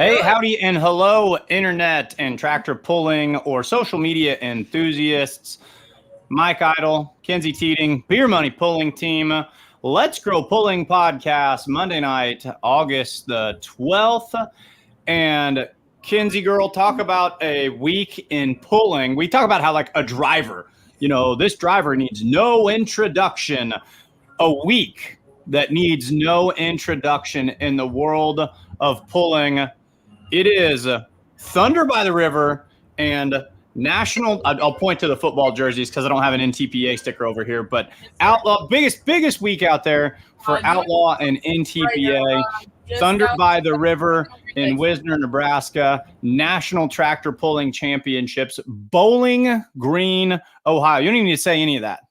Hey, howdy, and hello, internet and tractor pulling or social media enthusiasts. Mike Idle, Kenzie Teeting, Beer Money Pulling Team. Let's Grow Pulling Podcast, Monday night, August the 12th. And Kenzie girl, talk about a week in pulling. We talk about how like a driver, this driver needs no introduction. A week that needs no introduction in the world of pulling. It is Thunder by the River and National. I'll point to the football jerseys because I don't have an NTPA sticker over here. But Outlaw, biggest week out there for Outlaw and NTPA. Thunder by the River in Wisner, Nebraska. National Tractor Pulling Championships. Bowling Green, Ohio. You don't even need to say any of that.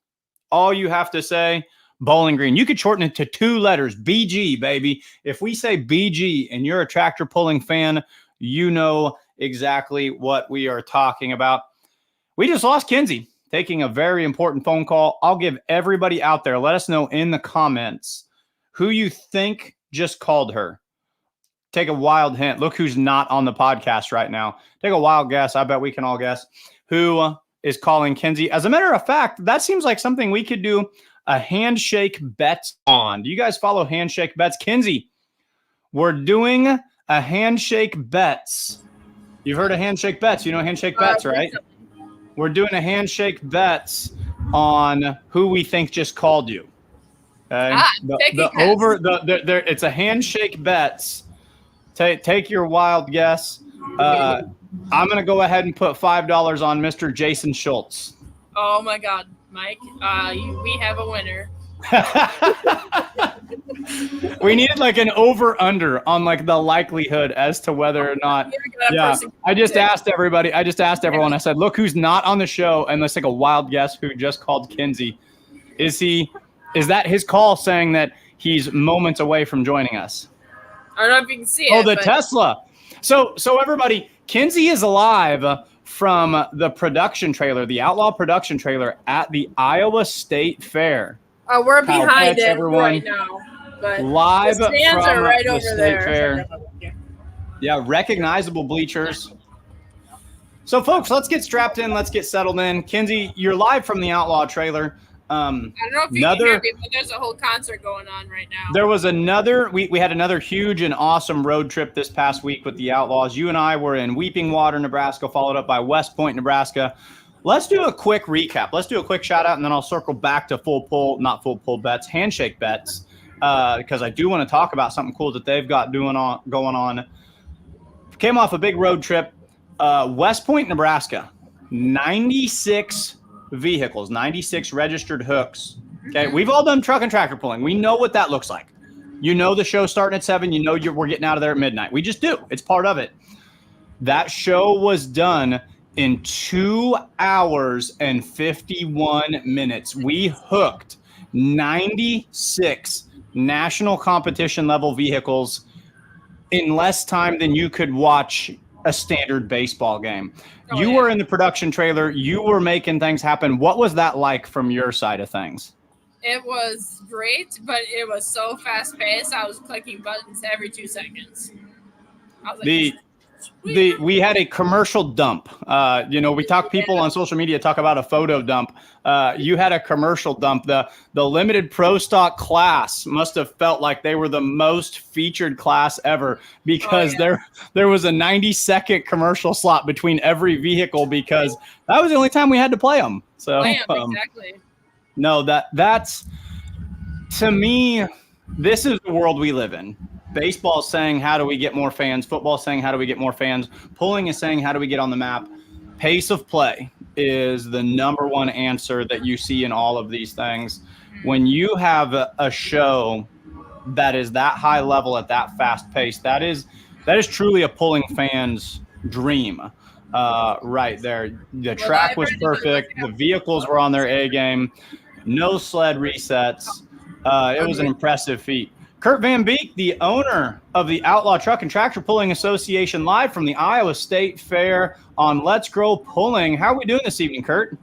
All you have to say, Bowling Green. You could shorten it to 2 letters, BG, baby. If we say BG and you're a tractor pulling fan, you know exactly what we are talking about. We just lost Kenzie, taking a very important phone call. I'll give everybody out there, let us know in the comments who you think just called her. Take a wild hint. Look who's not on the podcast right now. Take a wild guess. I bet we can all guess who is calling Kenzie. As a matter of fact, that seems like something we could do a handshake bets on. Do you guys follow handshake bets? Kenzie, we're doing a handshake bets. You've heard of handshake bets. You know handshake bets, right? We're doing a handshake bets on who we think just called you. Okay. It's a handshake bets. Take your wild guess. I'm going to go ahead and put $5 on Mr. Jason Schultz. Oh my God, Mike, we have a winner. We needed like an over-under on like the likelihood as to whether or not. Yeah, I just asked everybody. I just asked everyone. I said, look who's not on the show, and let's take a wild guess who just called Kenzie. Is that his call saying that he's moments away from joining us? I don't know if you can see it. Oh, the Tesla. So everybody, Kenzie is alive from the production trailer, the Outlaw production trailer at the Iowa State Fair. We're behind it right now. But live the stands from are right the over State there. Fair. Yeah, recognizable bleachers. So, folks, let's get strapped in. Let's get settled in. Kenzie, you're live from the Outlaw trailer. I don't know if you can hear me, but there's a whole concert going on right now. There was we had another huge and awesome road trip this past week with the Outlaws. You and I were in Weeping Water, Nebraska, followed up by West Point, Nebraska. Let's do a quick recap. Let's do a quick shout out, and then I'll circle back to not full pull bets, handshake bets, because I do want to talk about something cool that they've got going on. Came off a big road trip, West Point, Nebraska, 96 vehicles, 96 registered hooks. Okay, we've all done truck and tractor pulling. We know what that looks like. You know the show's starting at 7. You know we're getting out of there at midnight. We just do. It's part of it. That show was done in 2 hours and 51 minutes. We hooked 96 national competition level vehicles in less time than you could watch a standard baseball game. You were in the production trailer. You were making things happen. What was that like from your side of things? It was great, but it was so fast paced. I was clicking buttons every 2 seconds. I was like, we had a commercial dump. We talk, people on social media talk about a photo dump. You had a commercial dump. The limited pro stock class must have felt like they were the most featured class ever because there was a 90-second commercial slot between every vehicle because that was the only time we had to play them. So exactly. No, that's to me, this is the world we live in. Baseball is saying, how do we get more fans? Football is saying, how do we get more fans? Pulling is saying, how do we get on the map? Pace of play is the number one answer that you see in all of these things. When you have a show that is that high level at that fast pace, that is truly a pulling fan's dream right there. The track was perfect. The vehicles were on their A game. No sled resets. It was an impressive feat. Kurt Van Beek, the owner of the Outlaw Truck and Tractor Pulling Association, live from the Iowa State Fair on Let's Grow Pulling. How are we doing this evening, Kurt?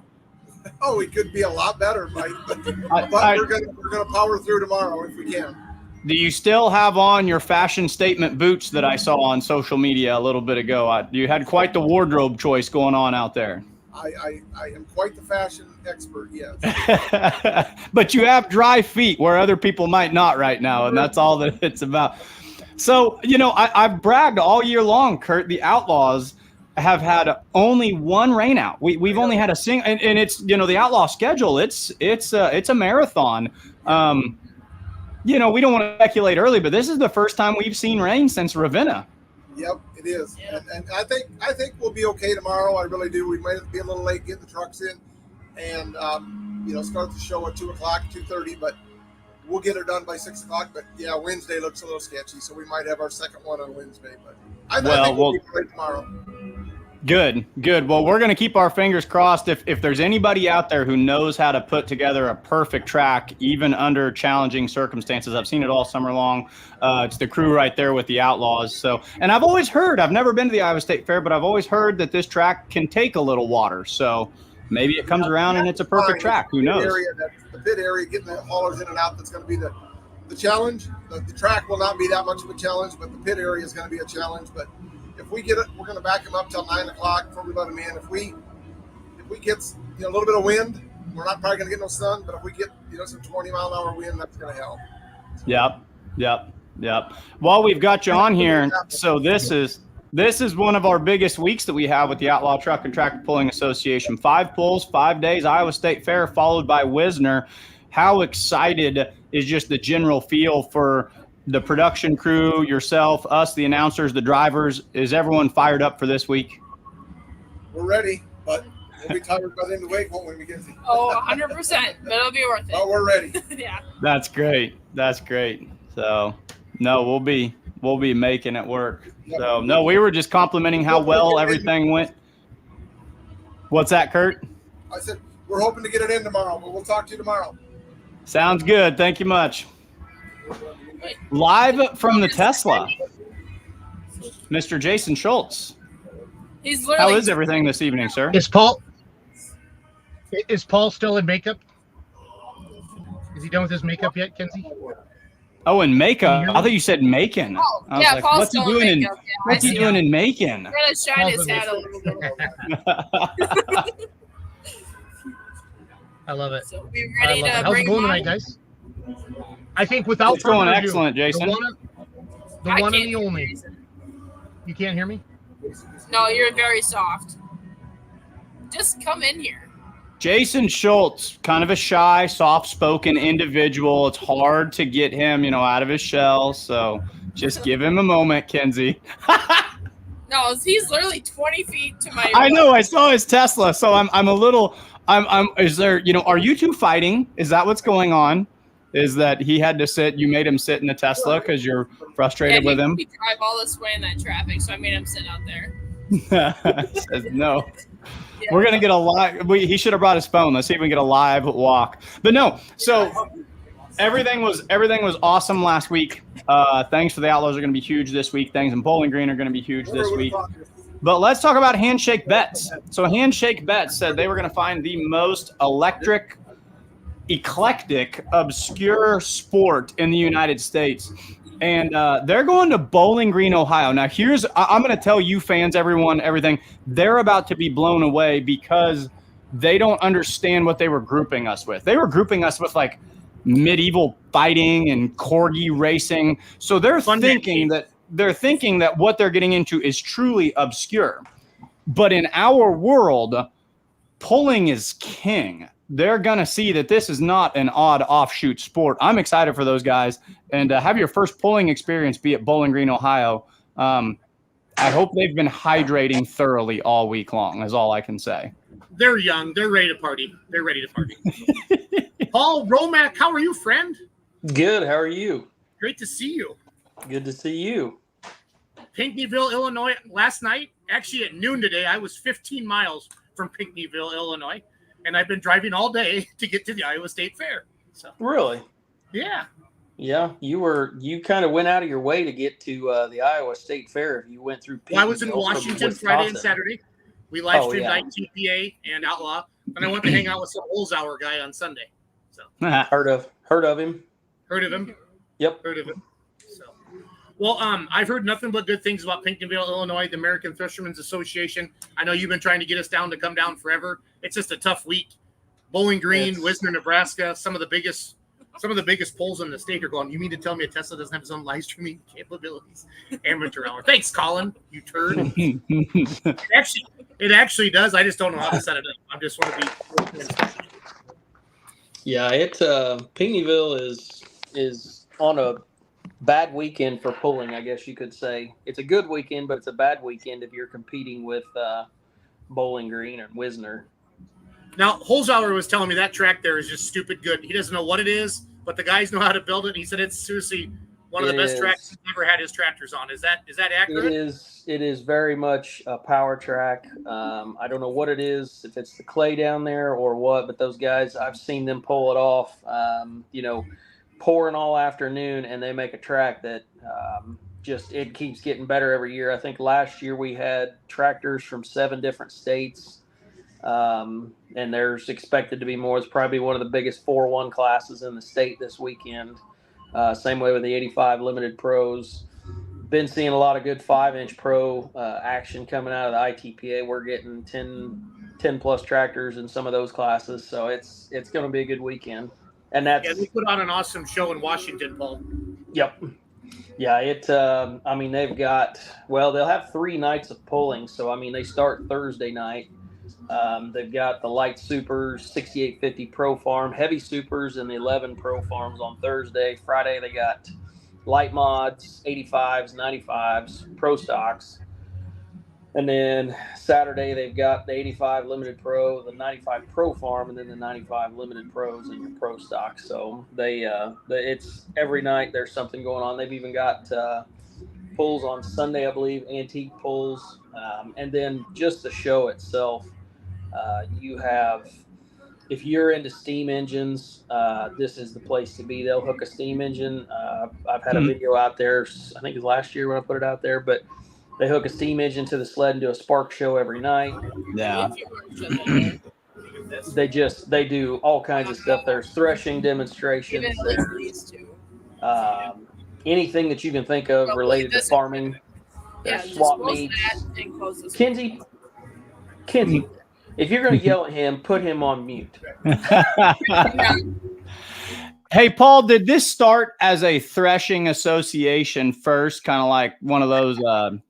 Oh, we could be a lot better, Mike. But we're gonna power through tomorrow if we can. Do you still have on your fashion statement boots that I saw on social media a little bit ago? You had quite the wardrobe choice going on out there. I am quite the fashion expert, yes. But you have dry feet where other people might not right now, and that's all that it's about. So, I've bragged all year long, Kurt. The Outlaws have had only one rain out. We've only had a single, and it's the Outlaw schedule. It's a marathon. We don't want to speculate early, but this is the first time we've seen rain since Ravenna. Yep, it is. Yeah. And I think we'll be okay tomorrow. I really do. We might be a little late getting the trucks in and start the show at 2:00, 2:30, but we'll get it done by 6 o'clock. But yeah, Wednesday looks a little sketchy, so we might have our second one on Wednesday. But I think we'll be great tomorrow. Good. Well, we're going to keep our fingers crossed. If there's anybody out there who knows how to put together a perfect track, even under challenging circumstances, I've seen it all summer long. It's the crew right there with the Outlaws. So, and I've always heard, I've never been to the Iowa State Fair, but I've always heard that this track can take a little water. So maybe it comes around and it's a perfect track. Who knows? The pit area, getting the haulers in and out, that's going to be the challenge. The track will not be that much of a challenge, but the pit area is going to be a challenge. But if we get it, we're going to back them up till 9 o'clock before we let them in. If we get a little bit of wind, we're not probably going to get no sun. But if we get some 20-mile-an-hour wind, that's going to help. Yep. While we've got you on here, so this is one of our biggest weeks that we have with the Outlaw Truck and Tractor Pulling Association. 5 pulls, 5 days, Iowa State Fair, followed by Wisner. How excited is just the general feel for the production crew, yourself, us, the announcers, the drivers? Is everyone fired up for this week? We're ready, but we'll be tired by the end of the week, won't we, Mackenzie? Oh, 100%, but it'll be worth it. Oh, we're ready. Yeah. That's great. So, no, we'll be making it work. So, no, we were just complimenting how well everything went. What's that, Kurt? I said, we're hoping to get it in tomorrow, but we'll talk to you tomorrow. Sounds good. Thank you much. Live from the Tesla, Mr. Jason Schultz. He's literally. How is everything this evening, sir? Is Paul still in makeup? Is he done with his makeup yet, Kenzie? Oh, in makeup. I thought you said Macon. Oh, I was yeah, like, Paul's what's he still doing in in makeup. Yeah, what's he doing in Macon? He's gonna shine his head a little bit. I love it. So we're ready to How's it bring going him tonight, on? guys? I think without It's going further ado, excellent, Jason. The one and the only. You can't hear me? No, you're very soft. Just come in here. Jason Schultz, kind of a shy, soft-spoken individual. It's hard to get him, out of his shell. So just give him a moment, Kenzie. No, he's literally 20 feet to my. I know. I saw his Tesla, so I'm a little. Is there? Are you two fighting? Is that what's going on? Is that he had to sit? You made him sit in the Tesla because you're frustrated with him. He drive all this way in that traffic, so I made him sit out there. He says no. Yeah. We're gonna get a live. He should have brought his phone. Let's see if we can get a live walk. But no. So everything was awesome last week. Things for the Outlaws are going to be huge this week. Things in Bowling Green are going to be huge this week. But let's talk about Handshake Bets. So Handshake Bets said they were going to find the most eclectic, obscure sport in the United States. And they're going to Bowling Green, Ohio. Now, I'm going to tell you fans, everything. They're about to be blown away because they don't understand what they were grouping us with. They were grouping us with like medieval fighting and corgi racing. So they're thinking that what they're getting into is truly obscure. But in our world, pulling is king. They're going to see that this is not an odd offshoot sport. I'm excited for those guys. And have your first pulling experience be at Bowling Green, Ohio. I hope they've been hydrating thoroughly all week long, is all I can say. They're young. They're ready to party. Paul Romack, how are you, friend? Good. How are you? Great to see you. Good to see you. Pinckneyville, Illinois, last night, actually at noon today, I was 15 miles from Pinckneyville, Illinois, and I've been driving all day to get to the Iowa State Fair. So Really? Yeah. Yeah, you kind of went out of your way to get to the Iowa State Fair. You went through. Well, I was in Washington Friday and Saturday. We live streamed ITPA and Outlaw, and I went to hang out with some Olzauer guy on Sunday. So Heard of him? Heard of him? Yep. Heard of it. So, well, I've heard nothing but good things about Pinckneyville, Illinois, the American Fishermen's Association. I know you've been trying to get us down to come down forever. It's just a tough week. Bowling Green, Wisner, Nebraska, some of the biggest polls in the state are going. You mean to tell me a Tesla doesn't have its own live streaming capabilities? Amateur hour. Thanks, Colin. You turd. It actually does. I just don't know how to set it up. I just want to be. Yeah, Pinckneyville is on a bad weekend for pulling, I guess you could say. It's a good weekend, but it's a bad weekend if you're competing with Bowling Green and Wisner. Now, Holzhauer was telling me that track there is just stupid good. He doesn't know what it is, but the guys know how to build it. He said it's seriously one of the best tracks he's ever had his tractors on. Is that accurate? It is very much a power track. I don't know what it is, if it's the clay down there or what, but those guys, I've seen them pull it off, pouring all afternoon, and they make a track that it keeps getting better every year. I think last year we had tractors from 7 different states. And there's expected to be more. It's probably one of the biggest 4-1 classes in the state this weekend. Same way with the 85 limited pros. Been seeing a lot of good 5-inch pro action coming out of the ITPA. We're getting 10 plus tractors in some of those classes, so it's going to be a good weekend. And they put on an awesome show in Washington, Paul. Yep. Yeah, they've got, they'll have 3 nights of pulling. So, they start Thursday night. They've got the light supers, 6850 pro farm, heavy supers, and the 11 pro farms on Thursday. Friday, they got light mods, 85s, 95s, pro stocks. And then Saturday, they've got the 85 limited pro, the 95 pro farm, and then the 95 limited pros and your pro stocks. So it's every night there's something going on. They've even got pulls on Sunday, I believe, antique pulls. And then just the show itself, you have, if you're into steam engines, this is the place to be. They'll hook a steam engine. I've had a video out there, I think it was last year when I put it out there, but they hook a steam engine to the sled and do a spark show every night. Yeah. They do all kinds of stuff. There's threshing demonstrations. Anything that you can think of related to farming. Yeah, swap meets. Kenzie, if you're going to yell at him, put him on mute. Hey, Paul, did this start as a threshing association first, kind of like one of those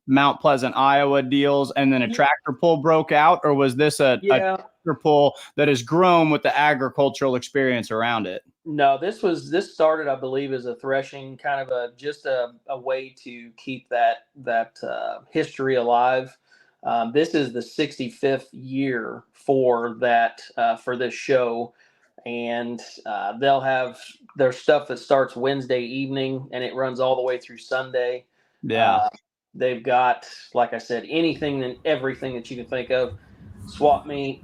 Mount Pleasant, Iowa deals, and then a tractor pull broke out? Or was this a tractor pull that has grown with the agricultural experience around it? No, this started, I believe, as a threshing, kind of a way to keep that history alive. This is the 65th year for that for this show, and they'll have their stuff that starts Wednesday evening and it runs all the way through Sunday. Yeah, they've got, like I said, anything and everything that you can think of. Swap meet.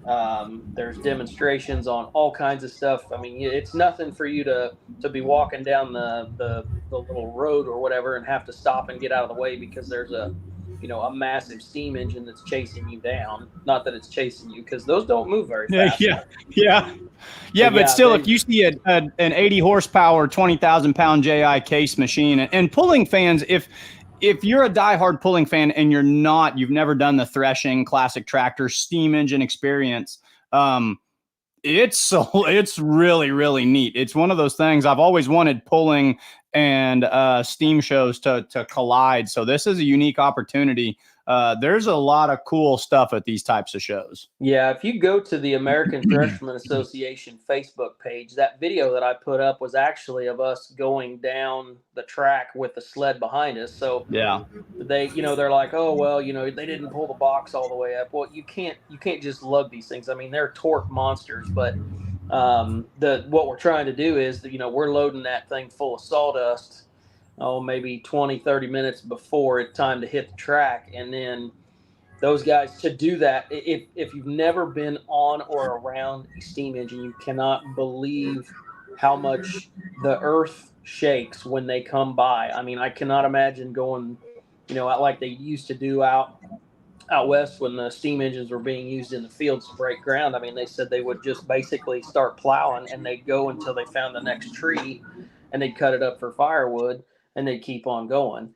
There's demonstrations on all kinds of stuff. It's nothing for you to be walking down the little road or whatever and have to stop and get out of the way because there's a massive steam engine that's chasing you down. Not that it's chasing you, because those don't move very fast. But still, if you see an 80 horsepower, 20,000 pound JI case machine, and pulling fans, if you're a diehard pulling fan and you've never done the threshing classic tractor steam engine experience, it's really, really neat. It's one of those things I've always wanted pulling and steam shows to collide. So this is a unique opportunity. There's a lot of cool stuff at these types of shows. Yeah, if you go to the American Fishermen Association Facebook page, that video that I put up was actually of us going down the track with the sled behind us. So yeah, they're like, oh well, they didn't pull the box all the way up. Well, you can't just lug these things. They're torque monsters, but what we're trying to do is we're loading that thing full of sawdust maybe 20-30 minutes before it's time to hit the track. And then those guys, to do that, if you've never been on or around a steam engine, you cannot believe how much the earth shakes when they come by. I cannot imagine going like they used to do out west when the steam engines were being used in the fields to break ground. They said they would just basically start plowing and they'd go until they found the next tree. and they'd cut it up for firewood, and they'd keep on going.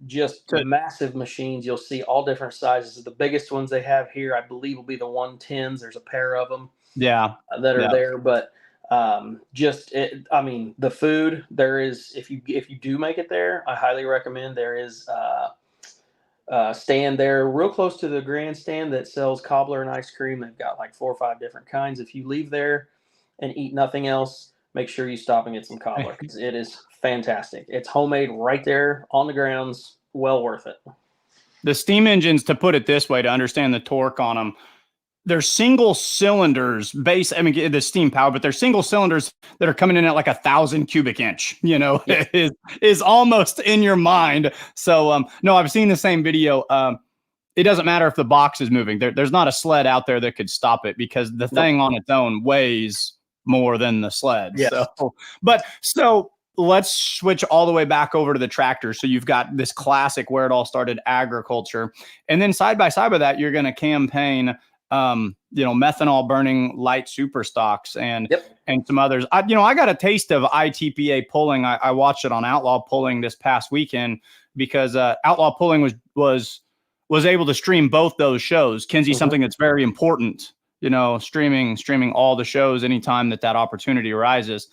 Just massive machines. You'll see all different sizes. The biggest ones they have here, I believe, will be the 110s. There's a pair of them that are there, but I mean, the food there is, if you do make it there, I highly recommend. There is stand there real close to the grandstand that sells cobbler and ice cream. They've got like 4 or 5 different kinds. If you leave there and eat nothing else, make sure you stop and get some cobbler, because it is fantastic. It's homemade right there on the grounds. Well worth it. The steam engines, to put it this way, to understand the torque on them, they're single cylinders the steam power, but they're single cylinders that are coming in at like 1,000 cubic inch, is almost in your mind. So, no, I've seen the same video. It doesn't matter if the box is moving. There's not a sled out there that could stop it, because the thing on its own weighs more than the sled. Yes. So let's switch all the way back over to the tractor. So you've got this classic where it all started, agriculture. And then side by side with that, you're going to campaign, methanol burning light super stocks and some others. I got a taste of ITPA pulling. I watched it on Outlaw Pulling this past weekend, because Outlaw Pulling was able to stream both those shows. Kinsey, something that's very important, streaming all the shows anytime that opportunity arises.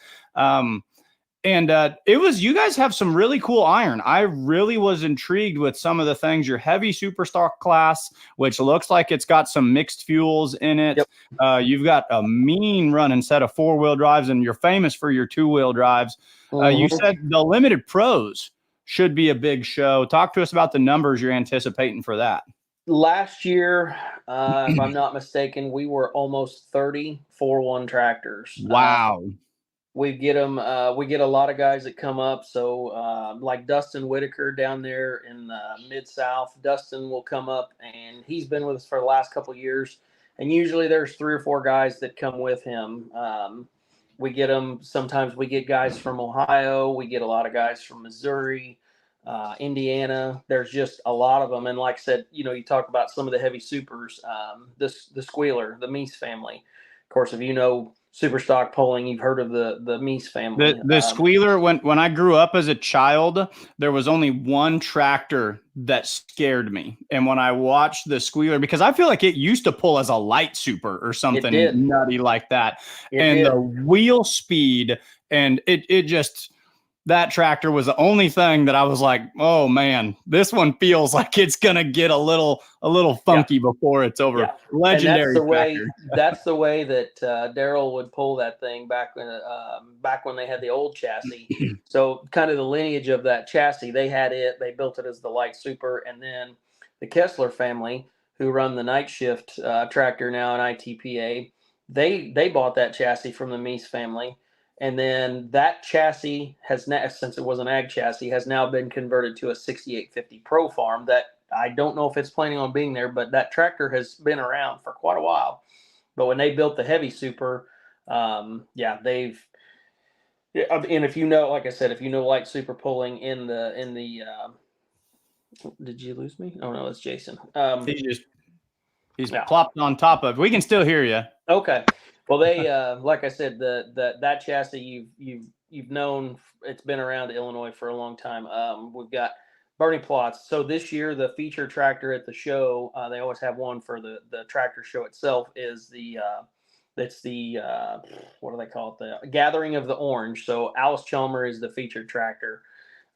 You guys have some really cool iron. I really was intrigued with some of the things. Your heavy superstock class, which looks like it's got some mixed fuels in it. You've got a mean running set of 4-wheel drives, and you're famous for your 2-wheel drives. You said the limited pros should be a big show. Talk to us about the numbers you're anticipating for that. Last year, if I'm not mistaken, we were almost 30 4-1 tractors. Wow. We get them. We get a lot of guys that come up. So like Dustin Whitaker down there in Mid-South, Dustin will come up, and he's been with us for the last couple of years. And usually there's 3 or 4 guys that come with him. We get them. Sometimes we get guys from Ohio. We get a lot of guys from Missouri, Indiana. There's just a lot of them. And like I said, you talk about some of the heavy supers, the Squealer, the Meese family. Of course, if Superstock Pulling, you've heard of the Meese family. The Squealer, when I grew up as a child, there was only one tractor that scared me. And when I watched the Squealer, because I feel like it used to pull as a light super or something nutty like that. The wheel speed, and it just, that tractor was the only thing that I was like, oh man, this one feels like it's going to get a little funky before it's over. Legendary tractor. That's the way that Daryl would pull that thing back when they had the old chassis. So kind of the lineage of that chassis, they built it as the light super. And then the Kessler family, who run the night shift tractor now in ITPA, they bought that chassis from the Meese family. And then that chassis has now, since it was an ag chassis, has now been converted to a 6850 Pro Farm that I don't know if it's planning on being there, but that tractor has been around for quite a while. But when they built the heavy super, and if like I said, if light super pulling in the did you lose me? Oh no, it's Jason. He's plopped on top of. We can still hear you. Okay. Well, they like I said, that chassis you've known, it's been around Illinois for a long time. We've got Bernie Plots. So this year, the feature tractor at the show, they always have one for the tractor show itself, is what do they call it? The Gathering of the Orange. So Alice Chalmer is the featured tractor.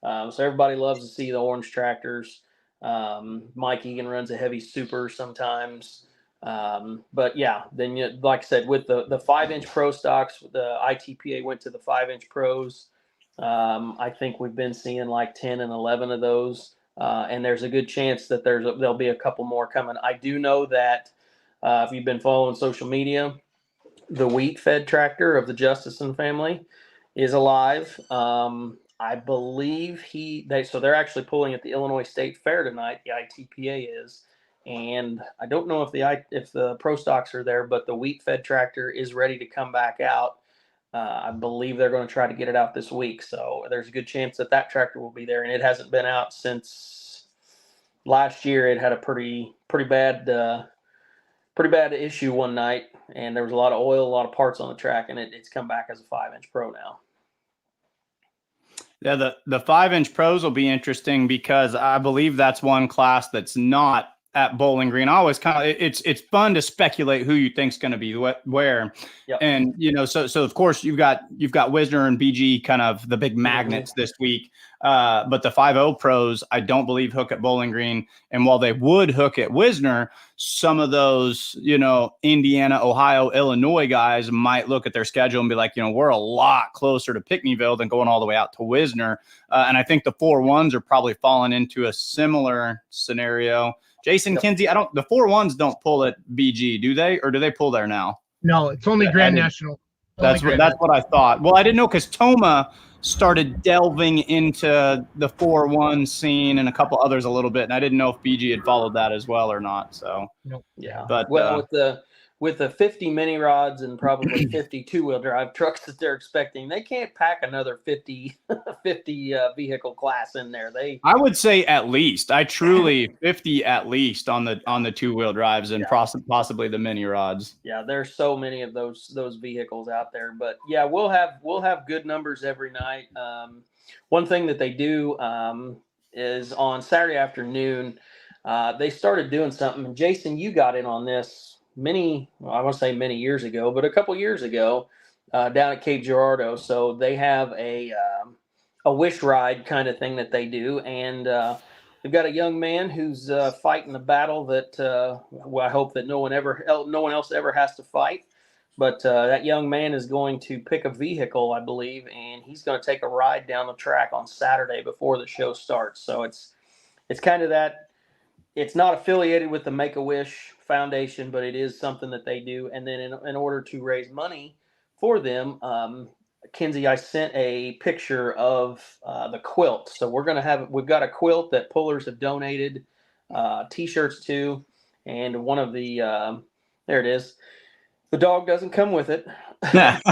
So everybody loves to see the orange tractors. Mike Egan runs a heavy super sometimes. But yeah, then like I said, with the 5-inch Pro stocks, the ITPA went to the 5-inch Pros. I think we've been seeing like 10 and 11 of those. And there's a good chance that there'll be a couple more coming. I do know that if you've been following social media, the wheat fed tractor of the Justison family is alive. I believe they're actually pulling at the Illinois State Fair tonight. The ITPA is. And I don't know if the Pro stocks are there, but the wheat fed tractor is ready to come back out. I believe they're going to try to get it out this week. So there's a good chance that tractor will be there. And it hasn't been out since last year. It had a pretty bad issue one night, and there was a lot of oil, a lot of parts on the track, and it's come back as a 5-inch Pro now. Yeah, the 5-inch pros will be interesting because I believe that's one class that's not at Bowling Green. I always kind of it's fun to speculate who you think's going to be where, Yep. and so of course you've got Wisner and BG kind of the big magnets this week, but the 5.0 pros I don't believe hook at Bowling Green, and while they would hook at Wisner, some of those Indiana, Ohio, Illinois guys might look at their schedule and be like, we're a lot closer to Pickneyville than going all the way out to Wisner, and I think the 4.1s are probably falling into a similar scenario. Jason, Yep. Kinsey, the 4.1s don't pull at BG, do they? Or do they pull there now? No, it's only Grand National. That's what I thought. Well, I didn't know because Toma started delving into the 4.1 scene and a couple others a little bit, and I didn't know if BG had followed that as well or not. So yeah, but with the 50 mini rods and probably 50 two-wheel drive trucks that they're expecting, they can't pack another 50 vehicle class in there. I would say at least, 50 at least on the two-wheel drives and possibly the mini rods. Yeah, there's so many of those vehicles out there, but yeah, we'll have good numbers every night. One thing that they do is on Saturday afternoon, they started doing something. And Jason, you got in on this I want to say many years ago, but a couple years ago, down at Cape Girardeau. So they have a wish ride kind of thing that they do, and they've got a young man who's fighting a battle that I hope that no one else ever has to fight. But that young man is going to pick a vehicle, I believe, and he's going to take a ride down the track on Saturday before the show starts. So it's kind of that. It's not affiliated with the Make-A-Wish Foundation, but it is something that they do. And then in order to raise money for them, Kinsey, I sent a picture of the quilt. So we've got a quilt that pullers have donated T-shirts to, and one of the there it is. The dog doesn't come with it, but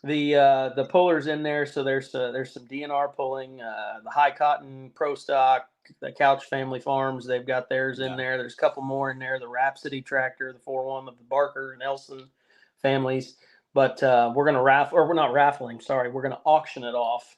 the pullers in there. So there's some DNR pulling, the High Cotton Pro Stock, the Couch Family Farms, they've got theirs in there. There's a couple more in there, the Rhapsody tractor, the 4.1 of the Barker and Elson families. But we're going to we're not raffling, sorry. We're going to auction it off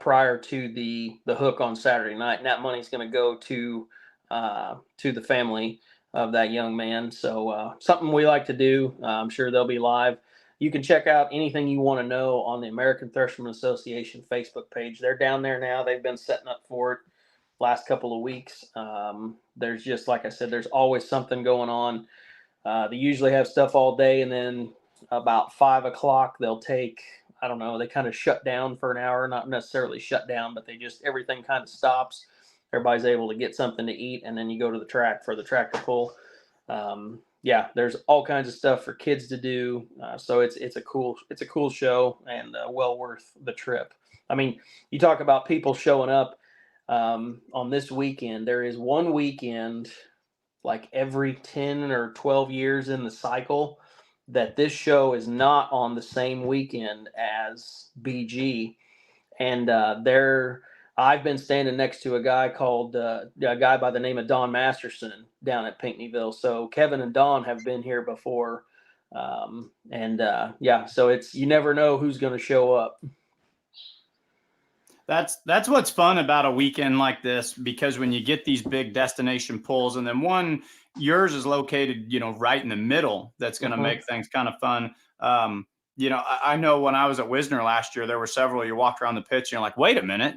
prior to the hook on Saturday night. And that money's going to go to the family of that young man. So something we like to do. I'm sure they'll be live. You can check out anything you want to know on the American Thresherman Association Facebook page. They're down there now. They've been setting up for it last couple of weeks. There's just, like I said, there's always something going on. They usually have stuff all day, and then about 5 o'clock they'll take, I don't know, they kind of shut down for an hour, not necessarily shut down, but everything kind of stops. Everybody's able to get something to eat, and then you go to the track for the tractor pull. There's all kinds of stuff for kids to do. So it's a cool show, and well worth the trip. I mean, you talk about people showing up on this weekend. There is one weekend like every 10 or 12 years in the cycle that this show is not on the same weekend as BG. And I've been standing next to a guy by the name of Don Masterson down at Pinckneyville. So Kevin and Don have been here before. So you never know who's going to show up. That's what's fun about a weekend like this, because when you get these big destination pulls, and then yours is located, right in the middle, that's going to make things kind of fun. I know when I was at Wisner last year, there were several, you walked around the pitch and you're like, wait a minute,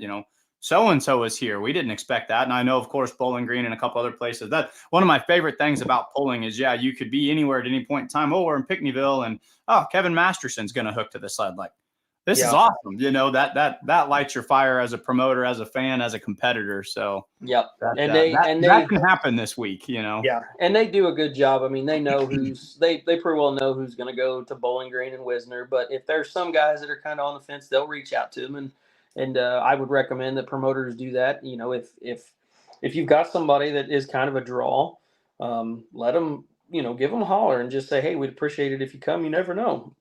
so-and-so is here. We didn't expect that. And I know, of course, Bowling Green and a couple other places. That one of my favorite things about pulling is, you could be anywhere at any point in time. Oh, we're in Pickneyville, and Kevin Masterson's going to hook to the sled. Like, this is awesome. That lights your fire as a promoter, as a fan, as a competitor. So that can happen this week, Yeah, and they do a good job. I mean, they know they pretty well know who's going to go to Bowling Green and Wisner. But if there's some guys that are kind of on the fence, they'll reach out to them, and I would recommend that promoters do that. If you've got somebody that is kind of a draw, let them. Give them a holler and just say, hey, we'd appreciate it if you come. You never know.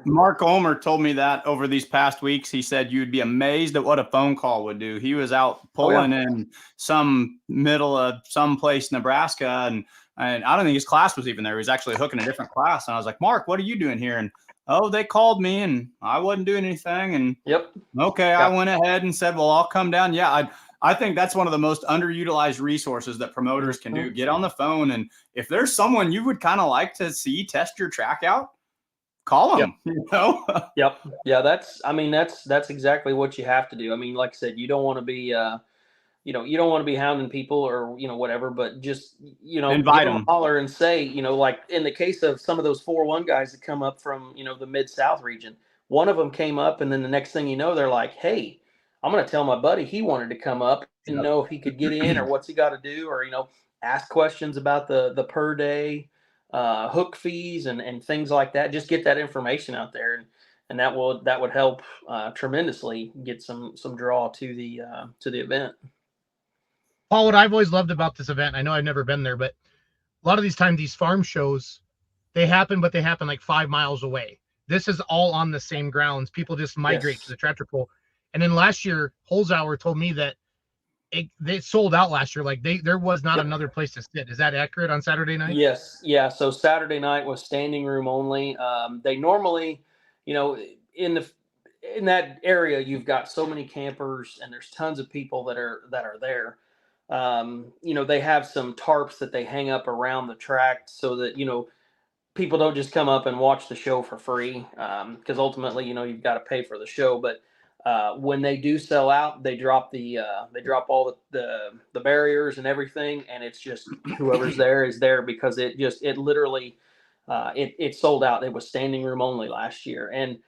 Mark Ulmer told me that over these past weeks. He said you'd be amazed at what a phone call would do. He was out pulling in some middle of someplace, Nebraska, and And I don't think his class was even there. He was actually hooking a different class. And I was like, Mark, what are you doing here? And, oh, they called me and I wasn't doing anything. And okay, I went ahead and said, well, I'll come down. Yeah, I think that's one of the most underutilized resources that promoters can do. Get on the phone. And if there's someone you would kind of like to see test your track out, call them, you know? Yeah, that's exactly what you have to do. I mean, like I said, you don't want to be, you don't want to be hounding people or, whatever, but just, invite them, holler and say, like in the case of some of those 4-1 guys that come up from, the Mid-South region, one of them came up and then the next thing you know, they're like, hey, I'm going to tell my buddy he wanted to come up and know if he could get in or what's he got to do, or, ask questions about the per day hook fees and things like that. Just get that information out there. And that would help tremendously get some draw to the event. Paul, what I've always loved about this event, I know I've never been there, but a lot of these times, these farm shows, they happen like 5 miles away. This is all on the same grounds. People just migrate to the tractor pull. And then last year, Holzhauer told me that they sold out last year. Like there was not another place to sit. Is that accurate on Saturday night? Yes. Yeah. So Saturday night was standing room only. They normally, in that area, you've got so many campers and there's tons of people that are there. They have some tarps that they hang up around the track so that, people don't just come up and watch the show for free. Because ultimately, you've got to pay for the show. But when they do sell out, they drop all the barriers and everything. And it's just whoever's there is there because it literally sold out. It was standing room only last year. And,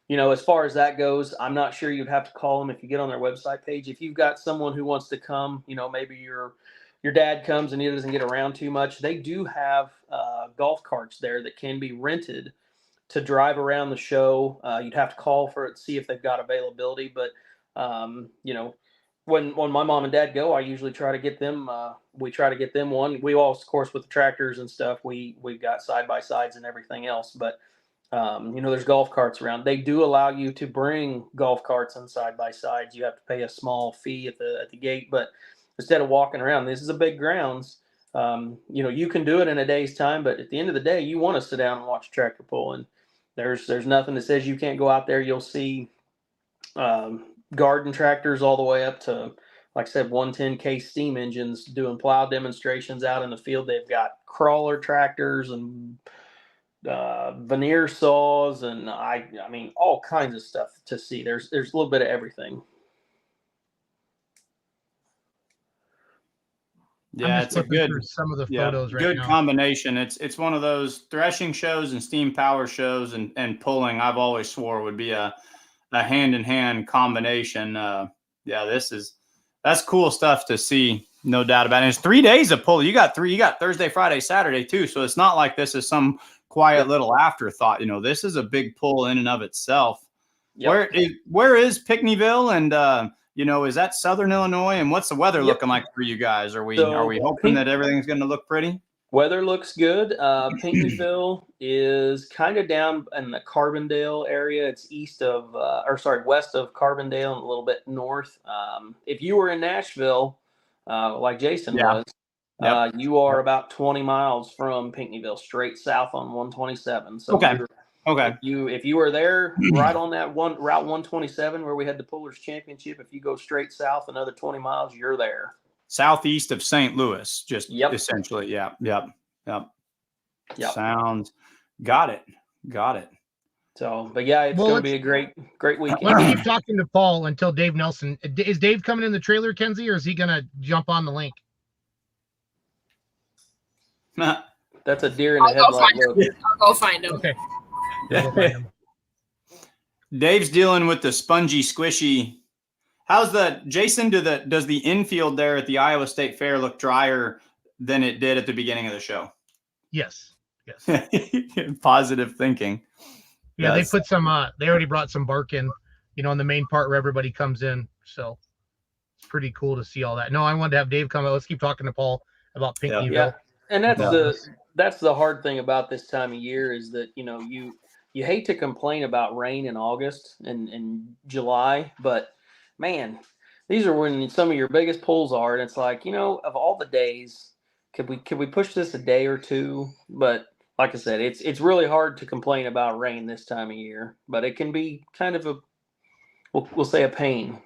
as far as that goes, I'm not sure you'd have to call them if you get on their website page. If you've got someone who wants to come, maybe your dad comes and he doesn't get around too much. They do have golf carts there that can be rented to drive around the show. You'd have to call for it to see if they've got availability. But, when my mom and dad go, I usually try to get them. We try to get them one. We all, of course, with the tractors and stuff, we've got side-by-sides and everything else. But there's golf carts around. They do allow you to bring golf carts and side-by-sides. You have to pay a small fee at the gate, but instead of walking around, this is a big grounds. You can do it in a day's time, but at the end of the day, you want to sit down and watch a tractor pull. And there's nothing that says you can't go out there. You'll see garden tractors all the way up to, like I said, 110K steam engines doing plow demonstrations out in the field. They've got crawler tractors and veneer saws and I mean all kinds of stuff to see. There's a little bit of everything. Yeah, it's a good some of the photos right good now. Combination. It's one of those threshing shows and steam power shows and pulling. I've always swore would be a hand in hand combination. That's cool stuff to see. No doubt about it. And it's 3 days of pull. You got Thursday, Friday, Saturday too. So it's not like this is some quiet little afterthought. This is a big pull in and of itself. Yep. Where is Pickneyville? And is that Southern Illinois? And what's the weather looking like for you guys? Are we hoping that everything's going to look pretty? Weather looks good. Pinckneyville is kind of down in the Carbondale area. It's west of Carbondale and a little bit north. If you were in Nashville, like Jason was, you are about 20 miles from Pinckneyville, straight south on 127. So if you were there right on that Route 127 where we had the Pullers Championship, if you go straight south another 20 miles, you're there. Southeast of St. Louis, just essentially. Yep. Sounds got it. So, but yeah, it's going to be a great weekend. Let me keep talking to Paul until Dave Nelson. Is Dave coming in the trailer, Kenzie, or is he going to jump on the link? That's a deer in the headlight. I'll go find him. Okay. Yeah. Dave's dealing with the spongy, squishy. How's Jason? Does the infield there at the Iowa State Fair look drier than it did at the beginning of the show? Yes. Positive thinking. Yeah, they put some. They already brought some bark in, on the main part where everybody comes in. So it's pretty cool to see all that. No, I wanted to have Dave come out. Let's keep talking to Paul about Pinckneyville. Yeah, and that's the hard thing about this time of year is that you hate to complain about rain in August and July, but man, these are when some of your biggest pulls are. And it's like, of all the days, could we push this a day or two? But like I said, it's really hard to complain about rain this time of year, but it can be kind of we'll say a pain.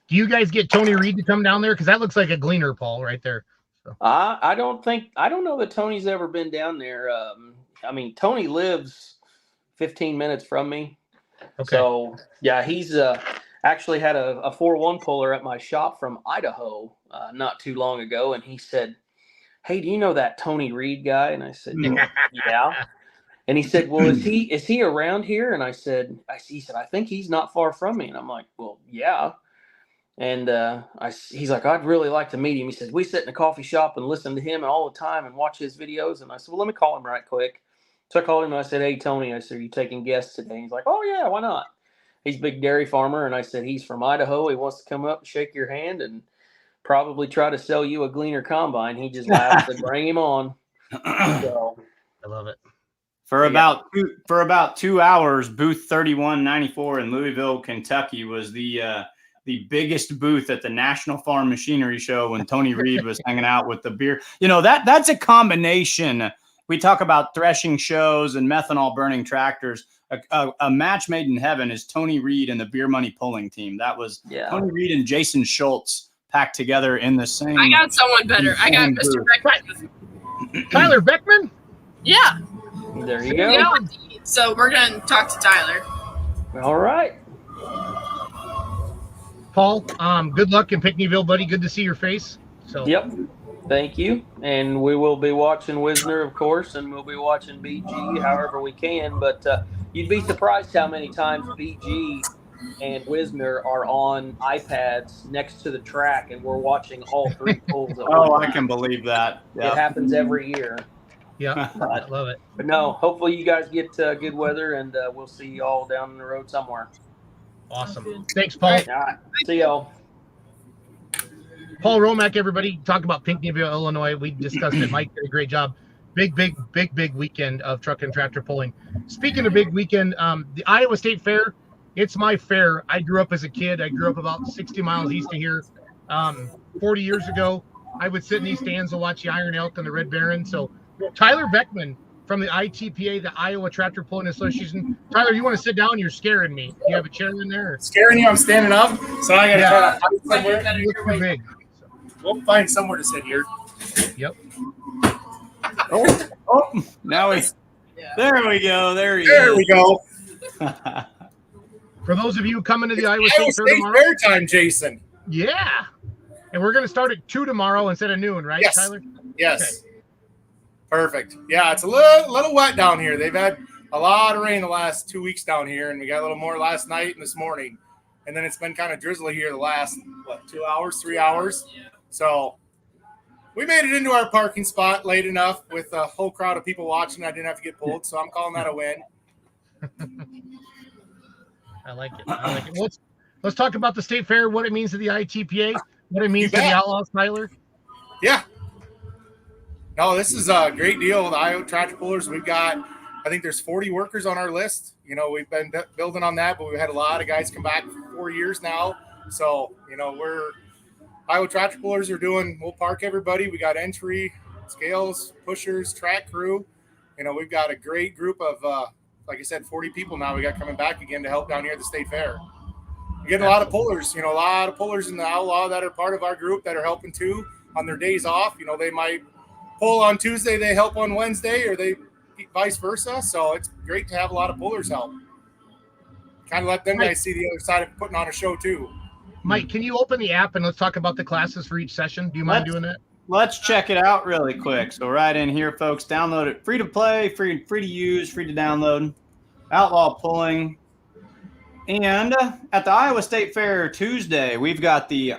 Do you guys get Tony Reed to come down there? Because that looks like a gleaner, Paul, right there. So. I don't know that Tony's ever been down there. I mean, Tony lives 15 minutes from me. Okay. So yeah, he's actually had a 4-1 puller at my shop from Idaho not too long ago, and he said, "Hey, do you know that Tony Reed guy?" And I said, well, "Yeah." And he said, "Well, is he around here?" And he said, "I think he's not far from me." And I'm like, "Well, yeah." And he's like, "I'd really like to meet him." He said, "We sit in a coffee shop and listen to him all the time and watch his videos." And I said, "Well, let me call him right quick." So I called him and I said, "Hey, Tony," I said, "Are you taking guests today?" And he's like, "Oh, yeah, why not?" He's a big dairy farmer. And I said, "He's from Idaho. He wants to come up and shake your hand and probably try to sell you a Gleaner combine." He just laughed and bring him on. So, I love it. For about 2 hours, booth 3194 in Louisville, Kentucky was the biggest booth at the National Farm Machinery Show when Tony Reed was hanging out with the beer. You know, that's a combination. We talk about threshing shows and methanol burning tractors. A match made in heaven is Tony Reed and the Beer Money Pulling Team. That was Tony Reed and Jason Schultz packed together in the same. I got someone better. I got Mr. Beckman. Tyler Beckman? Yeah. There you go. Yeah. So we're going to talk to Tyler. All right. Paul, good luck in Pickneyville, buddy. Good to see your face. So. Yep. Thank you. And we will be watching Wisner, of course, and we'll be watching BG however we can. But you'd be surprised how many times BG and Wisner are on iPads next to the track, and we're watching all three pulls. I can believe that. It happens every year. Yeah, I love it. But no, hopefully you guys get good weather, and we'll see you all down the road somewhere. Awesome. Thanks, Paul. All right. See y'all. Paul Romack, everybody. Talk about Pinckneyville, Illinois. We discussed it. Mike did a great job. Big weekend of truck and tractor pulling. Speaking of big weekend, the Iowa State Fair, it's my fair. I grew up as a kid. I grew up about 60 miles east of here. 40 years ago, I would sit in these stands and watch the Iron Elk and the Red Baron. So Tyler Beckman from the ITPA, the Iowa Tractor Pulling Association. Tyler, you want to sit down? You're scaring me. You have a chair in there? Scaring you? I'm standing up, so I got to try to find somewhere. You look too big. We'll find somewhere to sit here. Yep. Now there we go. There we go. For those of you coming to the Iowa State Fair tomorrow. Fair time, Jason. Yeah. And we're going to start at 2 tomorrow instead of noon, right, yes. Tyler? Yes. Okay. Perfect. Yeah, it's a little wet down here. They've had a lot of rain the last 2 weeks down here, and we got a little more last night and this morning. And then it's been kind of drizzly here the last, 2 hours, 3 hours. So we made it into our parking spot late enough with a whole crowd of people watching. I didn't have to get pulled, so I'm calling that a win. I like it. Well, let's talk about the state fair, what it means to the ITPA, what it means to the Outlaws, Tyler. Yeah. No, this is a great deal with Iowa Tractor Pullers. We've got, I think there's 40 workers on our list. You know, we've been building on that, but we've had a lot of guys come back for 4 years now. So, you know, Iowa Tractor Pullers we'll park everybody. We got entry, scales, pushers, track crew. You know, we've got a great group of, like I said, 40 people now we got coming back again to help down here at the state fair. We're getting a lot of pullers, a lot of pullers in the Outlaw that are part of our group that are helping too on their days off. You know, they might pull on Tuesday, they help on Wednesday, or they vice versa. So it's great to have a lot of pullers help. Kind of let them guys see the other side of putting on a show too. Mike, can you open the app and let's talk about the classes for each session? Do you mind doing that? Let's check it out really quick. So right in here, folks, download it. Free to play, free to use, free to download. Outlaw Pulling. And at the Iowa State Fair Tuesday, we've got the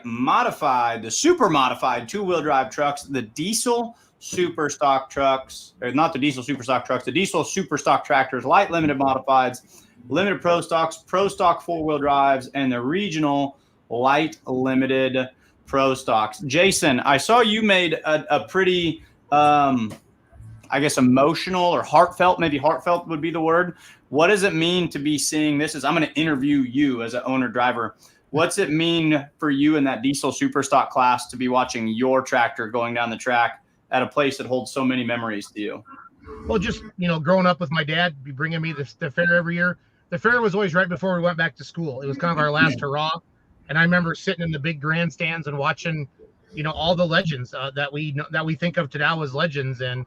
super modified two-wheel drive trucks, the diesel super stock trucks, or not the diesel super stock trucks, the diesel super stock tractors, light limited modifieds, limited pro stock four-wheel drives, and the regional light limited pro stocks. Jason, I saw you made a pretty, I guess, emotional or heartfelt, maybe heartfelt would be the word. What does it mean to be seeing this? I'm going to interview you as an owner driver. What's it mean for you in that diesel super stock class to be watching your tractor going down the track at a place that holds so many memories to you? Well, just, growing up with my dad, be bringing me the fair every year. The fair was always right before we went back to school. It was kind of our last hurrah. And I remember sitting in the big grandstands and watching, all the legends that we think of today as legends. And,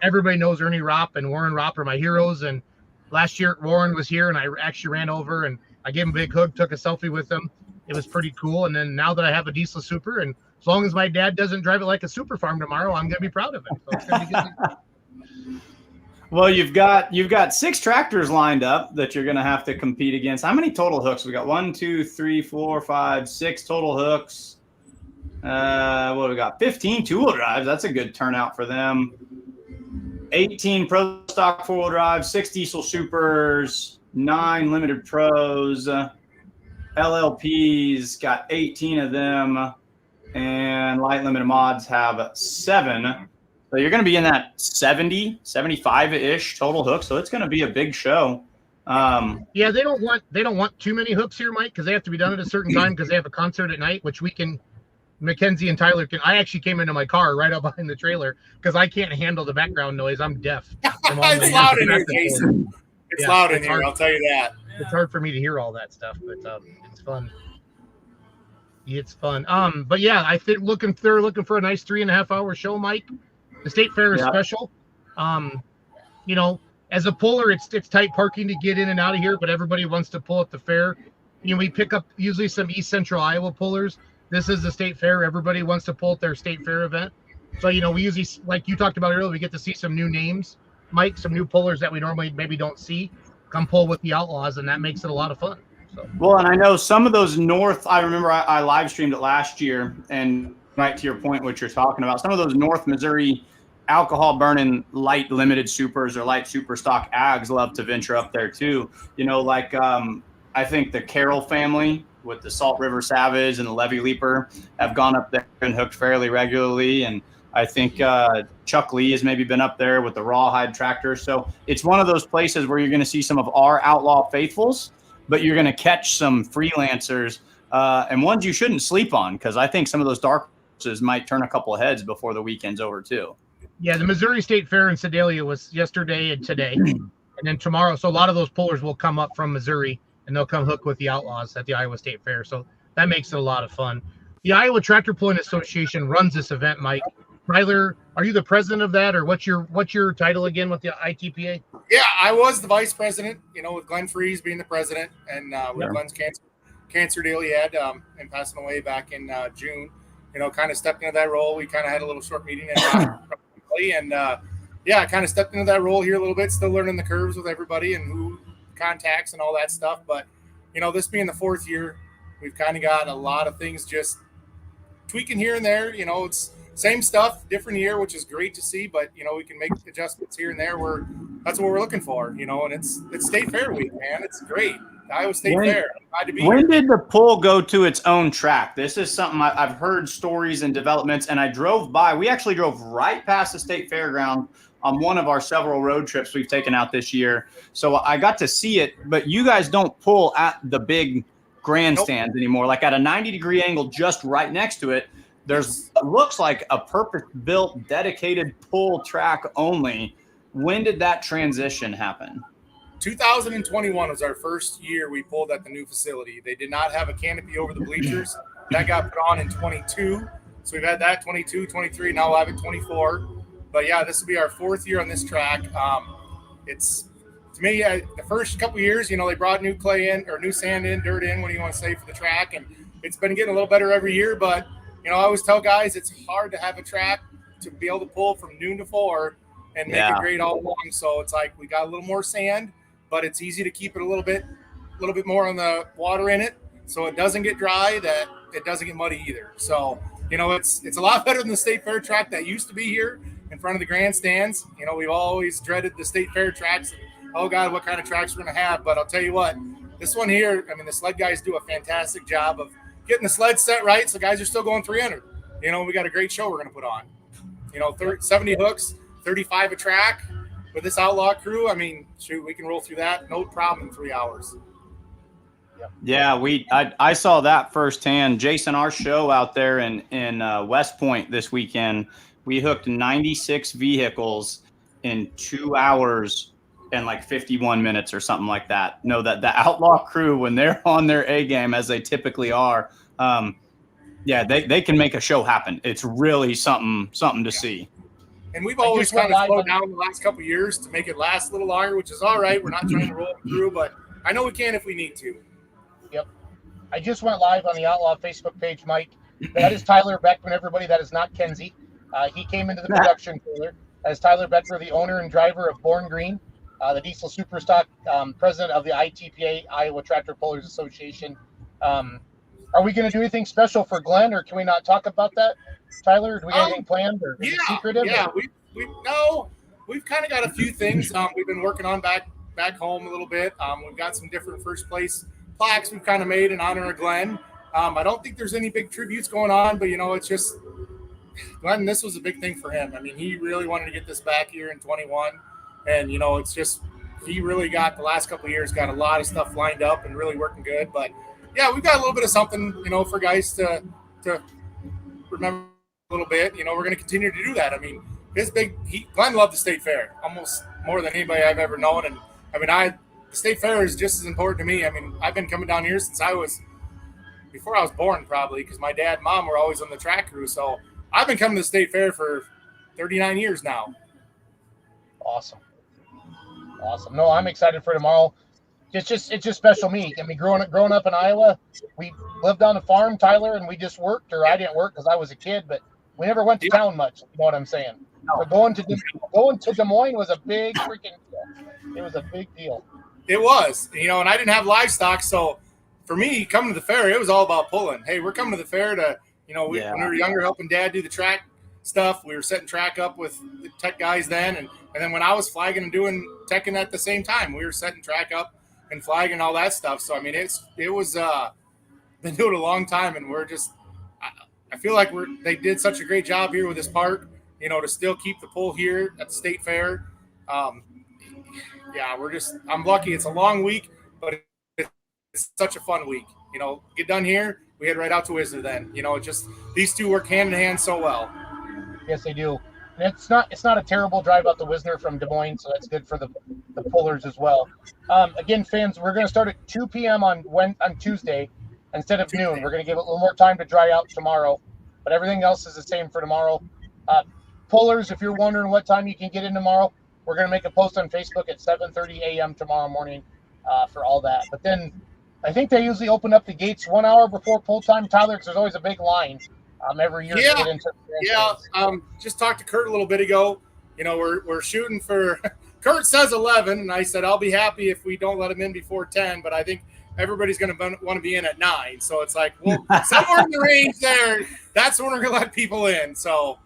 everybody knows Ernie Ropp and Warren Ropp are my heroes. And last year Warren was here and I actually ran over and I gave him a big hug, took a selfie with him. It was pretty cool. And then now that I have a diesel super, and as long as my dad doesn't drive it like a super farm tomorrow, I'm going to be proud of it. So it's going to be good. Well, you've got 6 tractors lined up that you're going to have to compete against. How many total hooks? We got 1, 2, 3, 4, 5, 6 total hooks. What do we got? 15 two-wheel drives. That's a good turnout for them. 18 pro stock 4-wheel drives, 6 diesel supers, 9 limited pros. LLPs got 18 of them, and light limited mods have 7. So you're going to be in that 70, 75-ish total hooks. So it's going to be a big show. Yeah, they don't want too many hooks here, Mike, because they have to be done at a certain time because they have a concert at night, which Mackenzie and Tyler can. I actually came into my car right up behind the trailer because I can't handle the background noise. I'm deaf. It's loud in here, Jason. It's loud in here. I'll tell you that. It's hard for me to hear all that stuff, but it's fun. It's fun. But yeah, I think they're looking for a nice 3.5 hour show, Mike. The state fair is special. As a puller, it's tight parking to get in and out of here, but everybody wants to pull at the fair. We pick up usually some East Central Iowa pullers. This is the state fair. Everybody wants to pull at their state fair event. So, we usually, like you talked about earlier, we get to see some new names, Mike, some new pullers that we normally maybe don't see come pull with the Outlaws, and that makes it a lot of fun. So. Well, and I know some of those North, I remember I live streamed it last year, and right to your point, what you're talking about, some of those North Missouri alcohol burning light limited supers or light super stock ags love to venture up there too. I think the Carroll family with the Salt River Savage and the Levy Leaper have gone up there and hooked fairly regularly. And I think Chuck Lee has maybe been up there with the Rawhide tractor. So it's one of those places where you're going to see some of our outlaw faithfuls, but you're going to catch some freelancers and ones you shouldn't sleep on, because I think some of those dark horses might turn a couple of heads before the weekend's over too. Yeah, the Missouri State Fair in Sedalia was yesterday and today, and then tomorrow. So a lot of those pullers will come up from Missouri, and they'll come hook with the Outlaws at the Iowa State Fair. So that makes it a lot of fun. The Iowa Tractor Pulling Association runs this event, Mike. Tyler, are you the president of that, or what's your title again with the ITPA? Yeah, I was the vice president, with Glenn Freeze being the president, and with Glenn's cancer deal he had and passing away back in June. Kind of stepped into that role. We kind of had a little short meeting and I kind of stepped into that role here a little bit, still learning the curves with everybody and who contacts and all that stuff. But, this being the 4th year, we've kind of got a lot of things just tweaking here and there. It's same stuff, different year, which is great to see. But, we can make adjustments here and there that's what we're looking for, and it's State Fair week, man. It's great. Iowa State Fair. I'm glad to be when here. Did the pull go to its own track? This is something I've heard stories and developments, and I drove by. We actually drove right past the state fairground on one of our several road trips we've taken out this year. So I got to see it, but you guys don't pull at the big grandstands anymore. Like at a 90-degree angle just right next to it, looks like a purpose-built, dedicated pull track only. When did that transition happen? 2021 was our first year we pulled at the new facility. They did not have a canopy over the bleachers. That got put on in 22. So we've had that 22, 23. Now we'll have it 24. But yeah, this will be our 4th year on this track. It's, to me, the first couple years, they brought new clay in or new sand in, dirt in, what do you want to say, for the track. And it's been getting a little better every year. But, I always tell guys it's hard to have a track to be able to pull from noon to 4 and make it great all along. So it's like we got a little more sand, but it's easy to keep it a little bit more on the water in it, so it doesn't get dry, that it doesn't get muddy either. So, it's a lot better than the State Fair track that used to be here in front of the grandstands. We've always dreaded the State Fair tracks. Oh God, what kind of tracks we're going to have. But I'll tell you what, this one here, the sled guys do a fantastic job of getting the sled set right. So guys are still going 300. We got a great show we're going to put on. 70 hooks, 35 a track. With this outlaw crew, we can roll through that no problem in 3 hours. Yeah, I saw that firsthand. Jason, our show out there in West Point this weekend, We hooked 96 vehicles in 2 hours and like 51 minutes or something like that. Know that the Outlaw crew, when they're on their A game, as they typically are, they can make a show happen. It's really something to see. And we've always kind of slowed down the last couple of years to make it last a little longer, which is all right. We're not trying to roll through, but I know we can if we need to. Yep. I just went live on the Outlaw Facebook page, Mike. That is Tyler Beckman, everybody. That is not Kenzie. He came into the production trailer. That is Tyler Beckman, the owner and driver of Born Green, the diesel superstock, president of the ITPA, Iowa Tractor Pullers Association. Are we going to do anything special for Glenn, or can we not talk about that, Tyler? Do we have anything planned, or is it secretive? Yeah, we've kind of got a few things we've been working on back home a little bit. We've got some different first place plaques we've kind of made in honor of Glenn. I don't think there's any big tributes going on, but it's just Glenn. This was a big thing for him. I mean, he really wanted to get this back here in 21, and it's just he really got the last couple of years got a lot of stuff lined up and really working good. But yeah, we've got a little bit of something for guys to remember a little bit. We're going to continue to do that. I mean, Glenn loved the state fair almost more than anybody I've ever known, and I mean, the state fair is just as important to me. I mean, I've been coming down here since before I was born, probably, because my dad and mom were always on the track crew. So I've been coming to the state fair for 39 years now. Awesome. No, I'm excited for tomorrow. It's just special me. I mean, growing up in Iowa, we lived on the farm, Tyler, and we just worked, or I didn't work because I was a kid, but we never went to town much. You know what I'm saying? No. But going to Des Moines was a big freaking deal. It was a big deal. It was, and I didn't have livestock, so for me, coming to the fair, it was all about pulling. Hey, we're coming to the fair to, when we were younger, helping Dad do the track stuff. We were setting track up with the tech guys then, and then when I was flagging and doing teching at the same time, we were setting track up and flagging and all that stuff. So I mean, it was been doing it a long time, and we're just I feel like they did such a great job here with this park, to still keep the pull here at the state fair. I'm lucky. It's a long week, but it's such a fun week. Get done here, we head right out to Wisner then. Just these two work hand in hand so well. Yes, they do. And it's not a terrible drive out to Wisner from Des Moines, so that's good for the pullers as well. Again, fans, we're going to start at 2 p.m. on Tuesday instead of noon. We're going to give it a little more time to dry out tomorrow, but everything else is the same for tomorrow. Pullers, if you're wondering what time you can get in tomorrow, we're going to make a post on Facebook at 7:30 a.m. tomorrow morning for all that. But then I think they usually open up the gates 1 hour before pull time, Tyler, because there's always a big line every year. Just talked to Kurt a little bit ago. We're shooting for – Kurt says 11, and I said I'll be happy if we don't let him in before 10, but I think everybody's going to want to be in at 9. So it's like, well, somewhere in the range there, that's when we're going to let people in. So,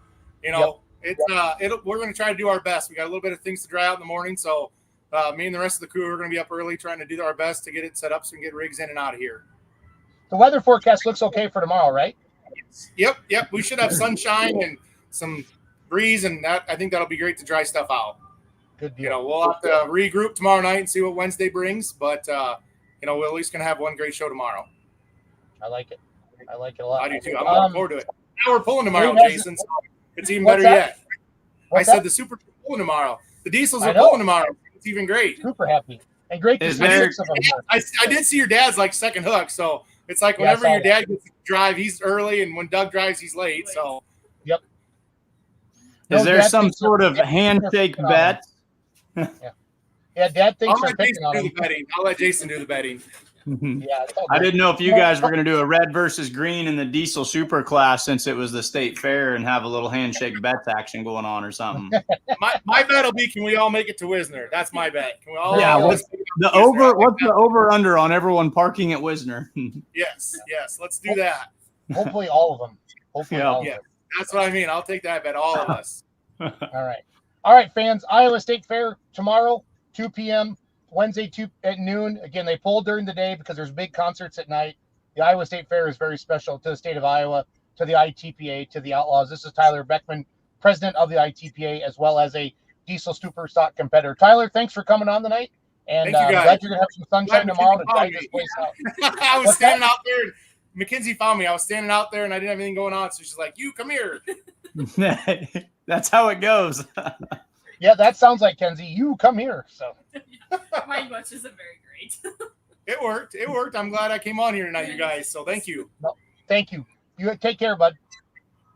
we're going to try to do our best. We got a little bit of things to dry out in the morning, so me and the rest of the crew are going to be up early trying to do our best to get it set up so we can get rigs in and out of here. The weather forecast looks okay for tomorrow, right? Yep. We should have sunshine and some breeze, and I think that'll be great to dry stuff out. Good deal. We'll have to regroup tomorrow night and see what Wednesday brings, but we're at least going to have one great show tomorrow. I like it a lot. I do too. I'm looking forward to it. Now we're pulling tomorrow, Jason, so it's even better yet. I said the Super pulling tomorrow. The diesels are pulling tomorrow. It's even great. Super happy. And great to see six of them. I did see your dad's second hook, so it's like whenever your dad gets to drive, he's early, and when Doug drives, he's late. So yep. Is there some sort of handshake bet? Yeah, Dad thinks they're picking on him. I'll let Jason do the betting. Yeah, I didn't know if you guys were going to do a red versus green in the diesel super class since it was the state fair and have a little handshake bets action going on or something. my bet will be, can we all make it to Wisner? That's my bet. Can we all? Yeah. What's the over under on everyone parking at Wisner? Yes. Let's do that. Hopefully all of them. Yeah. That's what I mean. I'll take that bet. All of us. All right, fans. Iowa State Fair tomorrow, 2 p.m. Wednesday, 2 at noon. Again, they pull during the day because there's big concerts at night. The Iowa State Fair is very special to the state of Iowa, to the ITPA, to the Outlaws. This is Tyler Beckman, president of the ITPA, as well as a diesel superstock competitor. Tyler, thanks for coming on tonight. And I'm glad you're going to have some sunshine tomorrow to dry this place out. I was standing out there Mackenzie found me. I was standing out there and I didn't have anything going on. So she's like, "You come here." That's how it goes. Yeah, that sounds like Kenzie. You come here. So My English isn't very great. It worked. It worked. I'm glad I came on here tonight, you guys. So thank you. no, thank you. You take care, bud.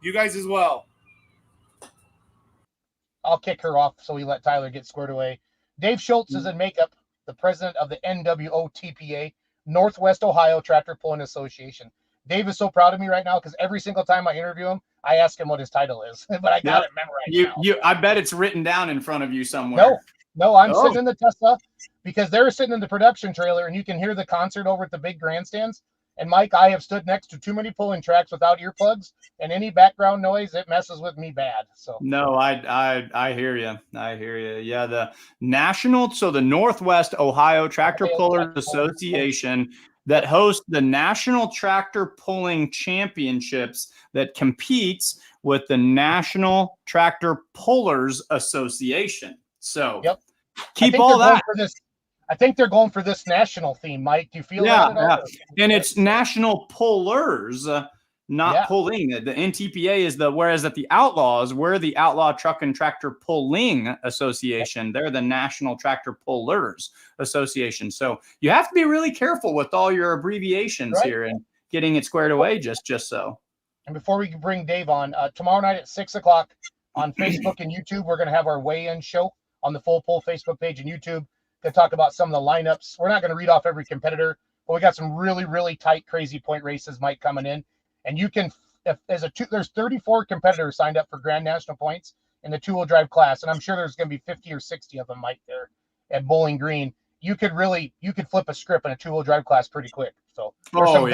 You guys as well. I'll kick her off so we let Tyler get squared away. Dave Schultz is in makeup, the president of the NWOTPA, Northwest Ohio Tractor Pulling Association. Dave is so proud of me right now because every single time I interview him, I ask him what his title is, but I got it memorized. I bet it's written down in front of you somewhere. No, I'm sitting in the Tesla because they're sitting in the production trailer and you can hear the concert over at the big grandstands. And Mike, I have stood next to too many pulling tracks without earplugs, and any background noise, it messes with me bad. So no, I hear you. I hear you. Yeah, the Northwest Ohio Tractor Pullers Association that hosts the National Tractor Pulling Championships that competes with the National Tractor Pullers Association. So keep all that. I think they're going for this national theme, Mike. Do you feel that? Yeah. And it's National Pullers, not pulling. The NTPA is whereas at the Outlaws, we're the Outlaw Truck and Tractor Pulling Association. They're the National Tractor Pullers Association. So you have to be really careful with all your abbreviations here and getting it squared away just so. And before we bring Dave on, tomorrow night at 6:00 on Facebook and YouTube, we're going to have our weigh-in show on the Full Pull Facebook page and YouTube. To talk about some of the lineups. We're not going to read off every competitor, but we got some really, really tight, crazy point races, Mike, coming in. And you can, there's 34 competitors signed up for Grand National Points in the two-wheel drive class. And I'm sure there's going to be 50 or 60 of them, Mike, there at Bowling Green. You could flip a script in a two-wheel drive class pretty quick. So there's some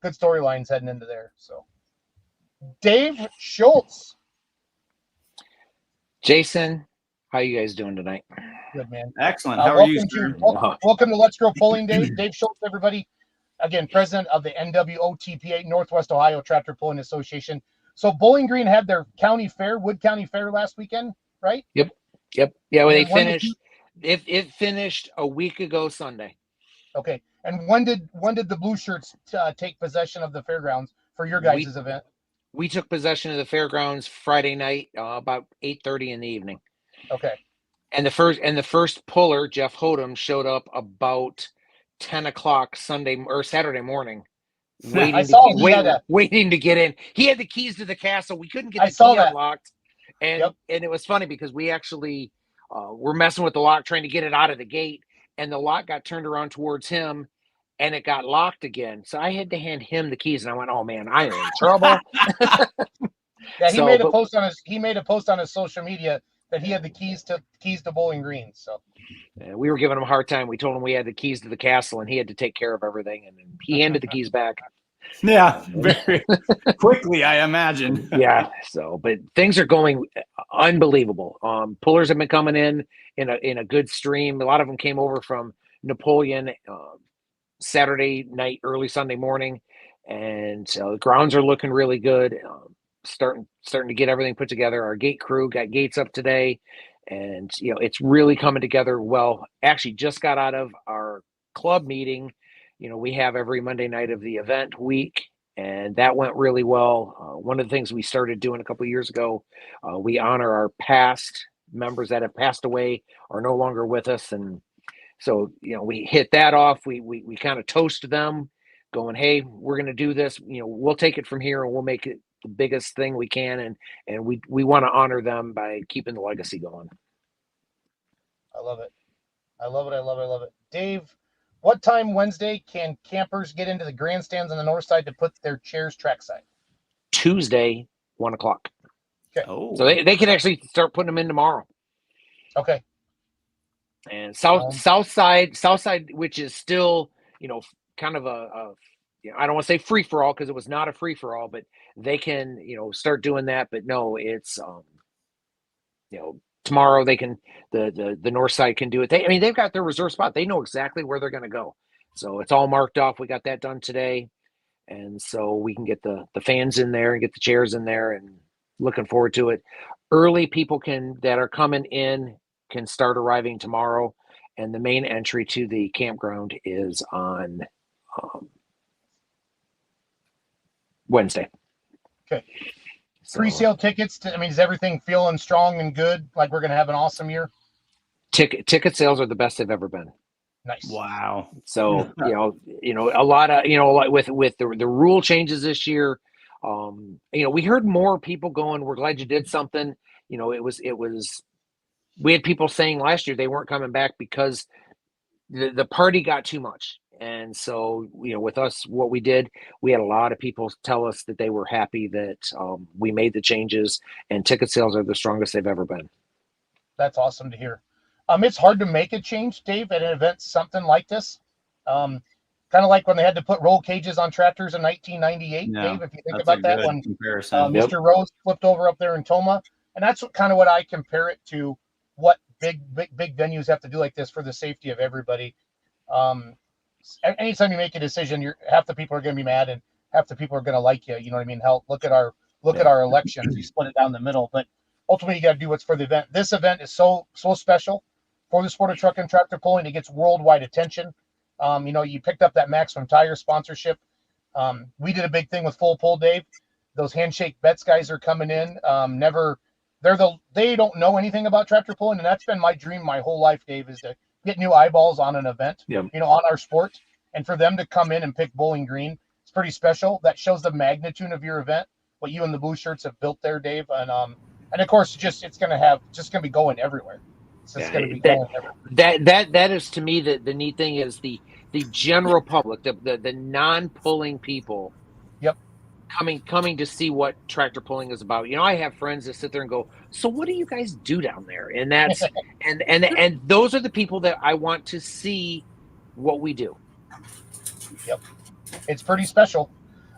good storylines heading into there. So Dave Schultz. Jason, how you guys doing tonight? Good, man. Excellent. How are you, sir? Welcome to Let's Grow Pulling, Dave. Dave Schultz, everybody. Again, president of the NWOTPA, Northwest Ohio Tractor Pulling Association. So Bowling Green had their county fair, Wood County Fair last weekend, right? Yep. Yeah, well, they finished. It finished a week ago Sunday. Okay. And when did the Blue Shirts take possession of the fairgrounds for your guys' event? We took possession of the fairgrounds Friday night, about 8:30 in the evening. Okay. And the first puller, Jeff Hodem, showed up about 10 o'clock Saturday morning, waiting to get in. He had the keys to the castle. We couldn't get the key unlocked. And it was funny because we actually were messing with the lock, trying to get it out of the gate, and the lock got turned around towards him and it got locked again. So I had to hand him the keys, and I went, "Oh man, I am in trouble." Yeah, he made a post on his social media that he had the keys to Bowling Green. So we were giving him a hard time. We told him we had the keys to the castle, and he had to take care of everything. And he handed the keys back. Yeah, very quickly, I imagine. Yeah. So, but things are going unbelievable. Pullers have been coming in a good stream. A lot of them came over from Napoleon Saturday night, early Sunday morning, and so the grounds are looking really good. Starting to get everything put together. Our gate crew got gates up today, and it's really coming together well. Actually, just got out of our club meeting. We have every Monday night of the event week, and that went really well. One of the things we started doing a couple of years ago, we honor our past members that have passed away or no longer with us, and so we hit that off. We kind of toast them, going, "Hey, we're going to do this. We'll take it from here, and we'll make it the biggest thing we can, and we want to honor them by keeping the legacy going." I love it. I love it. Dave, what time Wednesday can campers get into the grandstands on the north side to put their chairs trackside? Tuesday, 1 o'clock. Okay. Oh. So they can actually start putting them in tomorrow. Okay. And south side, which is still, kind of I don't want to say free for all because it was not a free for all, but they can, start doing that. But no, it's, tomorrow they can, the north side can do it. They've got their reserve spot. They know exactly where they're going to go. So it's all marked off. We got that done today. And so we can get the fans in there and get the chairs in there, and looking forward to it. Early people that are coming in can start arriving tomorrow. And the main entry to the campground is on Wednesday. Okay. So, Pre-sale tickets. Is everything feeling strong and good? Like we're gonna have an awesome year. ticket sales are the best they've ever been. Nice. Wow. So a lot of like with the rule changes this year. We heard more people going, "We're glad you did something." It was. We had people saying last year they weren't coming back because the party got too much. And so, with us, what we did, we had a lot of people tell us that they were happy that we made the changes, and ticket sales are the strongest they've ever been. That's awesome to hear. It's hard to make a change, Dave, at an event something like this. Kind of like when they had to put roll cages on tractors in 1998, Yeah, Dave, if you think that's about a that, good when comparison. Mr. Rose flipped over up there in Toma. And that's kind of what I compare it to, what big venues have to do like this for the safety of everybody. Anytime you make a decision, half the people are going to be mad and half the people are going to like you. You know what I mean? Hell, look at our elections. You split it down the middle, but ultimately you got to do what's for the event. This event is so special for the sport of truck and tractor pulling. It gets worldwide attention. You picked up that Maximum Tire sponsorship. We did a big thing with Full Pull, Dave. Those Handshake Bets guys are coming in. They don't know anything about tractor pulling, and that's been my dream my whole life, Dave, is to get new eyeballs on an event, on our sport, and for them to come in and pick Bowling Green, it's pretty special. That shows the magnitude of your event, what you and the Blue Shirts have built there, Dave, and of course, it's gonna be going everywhere. It's just gonna be going everywhere. That is, to me, the neat thing is the general public, the non-pulling people. Yep. Coming to see what tractor pulling is about. I have friends that sit there and go, "So what do you guys do down there?" And that's and those are the people that I want to see what we do. Yep, it's pretty special.